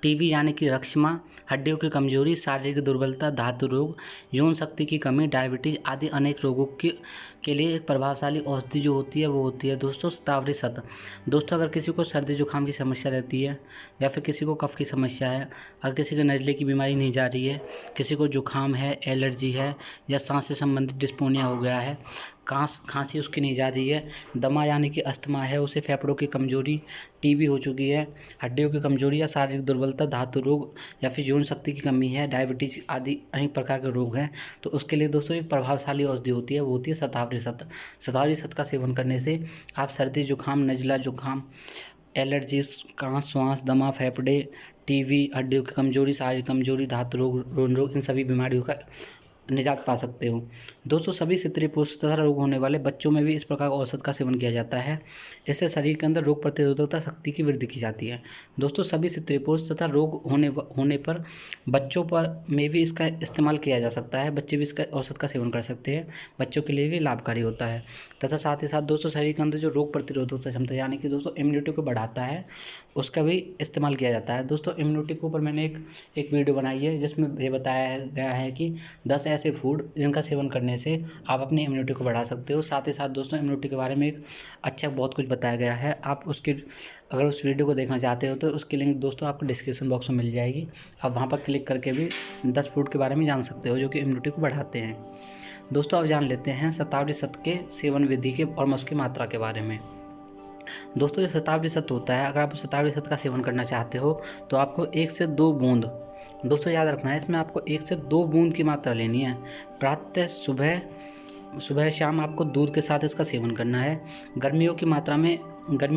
टीबी यानी कि रक्ष्मा, हड्डियों की कमजोरी, शारीरिक दुर्बलता, धातु रोग, यौन शक्ति की कमी, डायबिटीज आदि अनेक रोगों के लिए एक प्रभावशाली औषधि जो होती है वो होती है दोस्तों शतावरी शत। दोस्तों अगर किसी को सर्दी जुकाम की समस्या रहती है या फिर किसी को कफ की समस्या है, अगर किसी के नज़ले की बीमारी नहीं जा रही है, किसी को जुकाम है, एलर्जी है या सांस से संबंधित डिस्पोनिया हो गया है, खांसी उसकी नहीं जा रही है, दमा यानी कि अस्थमा है, उसे फेफड़ों की कमजोरी, टीबी हो चुकी है, हड्डियों की कमजोरी या शारीरिक दुर्बलता, धातु रोग या फिर यौन शक्ति की कमी है, डायबिटीज आदि अनेक प्रकार के रोग हैं, तो उसके लिए दोस्तों एक प्रभावशाली औषधि होती है, वो होती है शतावरी शत। शतावरी शत का सेवन करने से आप सर्दी, जुकाम, नज़ला, जुकाम, एलर्जीज, कांस, श्वास, दमा, फेफड़े, टीबी, हड्डियों की कमजोरी, शारीरिक कमजोरी, धातु रोग, रोग इन सभी बीमारियों का निजात पा सकते हो। दोस्तों सभी स्त्री पुरुष तथा रोग होने वाले बच्चों में भी इस प्रकार औषध का सेवन किया जाता है। इससे शरीर के अंदर रोग प्रतिरोधकता शक्ति की वृद्धि की जाती है। दोस्तों सभी स्त्री पुरुष तथा रोग होने पर बच्चों पर में भी इसका इस्तेमाल किया जा सकता है। बच्चे भी इसका औषध का सेवन कर सकते हैं, बच्चों के लिए भी लाभकारी होता है। तथा साथ ही साथ दोस्तों शरीर के अंदर जो रोग प्रतिरोधकता क्षमता यानी कि दोस्तों इम्यूनिटी को बढ़ाता है, उसका भी इस्तेमाल किया जाता है। दोस्तों इम्यूनिटी के ऊपर मैंने एक वीडियो बनाई है जिसमें ये बताया गया है कि 10 ऐसे फूड जिनका सेवन करने से आप अपनी इम्यूनिटी को बढ़ा सकते हो। साथ ही साथ दोस्तों इम्यूनिटी के बारे में एक अच्छा बहुत कुछ बताया गया है। आप अगर उस वीडियो को देखना चाहते हो तो उसकी लिंक दोस्तों आपको डिस्क्रिप्शन बॉक्स में मिल जाएगी। आप वहाँ पर क्लिक करके भी 10 फूड के बारे में जान सकते हो जो कि इम्यूनिटी को बढ़ाते हैं। दोस्तों अब जान लेते हैं शतावरी शत के सेवन विधि के और उसकी मात्रा के बारे में। दोस्तों ये शतावरी शत होता है, अगर आप शतावरी शत का सेवन करना चाहते हो तो आपको 1 से 2 बूंद, दोस्तों याद रखना है इसमें आपको 1 से 2 बूंद की मात्रा लेनी है। प्रातः सुबह शाम आपको दूध के साथ इसका सेवन करना है। गर्मियों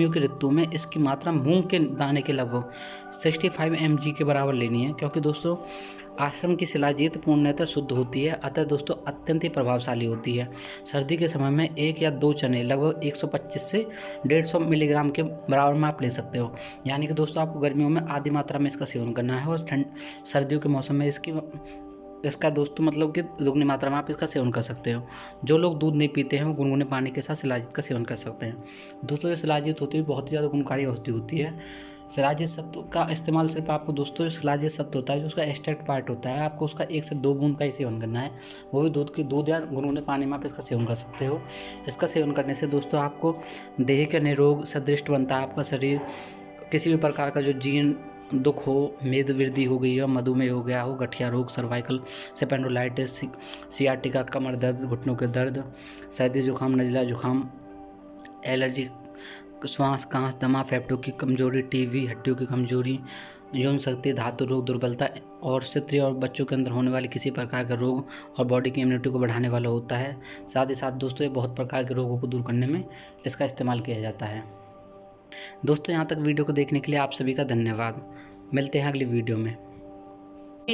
की ऋतु में इसकी मात्रा मूंग के दाने के लगभग 65 mg के बराबर लेनी है, क्योंकि दोस्तों आश्रम की शिलाजीत पूर्णतः शुद्ध होती है, अतः दोस्तों अत्यंत ही प्रभावशाली होती है। सर्दी के समय में 1 या 2 चने लगभग 125 से 150 मिलीग्राम के बराबर में आप ले सकते हो। यानी कि दोस्तों आपको गर्मियों में आधी मात्रा में इसका सेवन करना है और सर्दियों के मौसम में इसका दोस्तों मतलब कि दुगनी मात्रा में आप इसका सेवन कर सकते हो। जो लोग दूध नहीं पीते हैं वो गुनगुने पानी के साथ शिलाजीत का सेवन कर सकते हैं। दोस्तों ये शिलाजीत होती है बहुत ही ज़्यादा गुणकारी औषधि होती है। शिलाजीत सत्व का इस्तेमाल सिर्फ आपको दोस्तों शिलाजीत सत्व होता है जो उसका एक्सट्रैक्ट पार्ट होता है, आपको उसका 1 से 2 बूंद का ही सेवन करना है, वो भी दूध या गुनगुने पानी में आप इसका सेवन कर सकते हो। इसका सेवन करने से दोस्तों आपको देह के निरोग सदृष्ट बनता है आपका शरीर। किसी भी प्रकार का जो जीर्ण दुख हो, मेद वृद्धि हो गई हो, मधुमेह हो गया हो, गठिया रोग, सर्वाइकल सेपेंडोलाइटिस, सियाटिका, कमर दर्द, घुटनों के दर्द, सर्दी जुकाम, नज़ला जुकाम, एलर्जी, श्वास, कांस, दमा, फेफड़ों की कमजोरी, टीबी, हड्डियों की कमजोरी, यौन शक्ति, धातु रोग, दुर्बलता और स्त्री और बच्चों के अंदर होने वाले किसी प्रकार का रोग और बॉडी की इम्यूनिटी को बढ़ाने वाला होता है। साथ ही साथ दोस्तों ये बहुत प्रकार के रोगों को दूर करने में इसका इस्तेमाल किया जाता है। दोस्तों यहाँ तक वीडियो को देखने के लिए आप सभी का धन्यवाद। मिलते हैं अगली वीडियो में।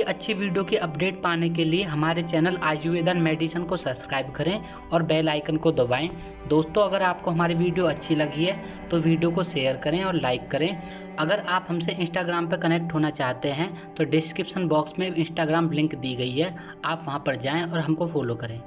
अच्छी वीडियो की अपडेट पाने के लिए हमारे चैनल आयुर्वेदन मेडिसिन को सब्सक्राइब करें और बेल आइकन को दबाएं। दोस्तों अगर आपको हमारी वीडियो अच्छी लगी है तो वीडियो को शेयर करें और लाइक करें। अगर आप हमसे इंस्टाग्राम पर कनेक्ट होना चाहते हैं तो डिस्क्रिप्शन बॉक्स में इंस्टाग्राम लिंक दी गई है, आप वहां पर जाएं और हमको फॉलो करें।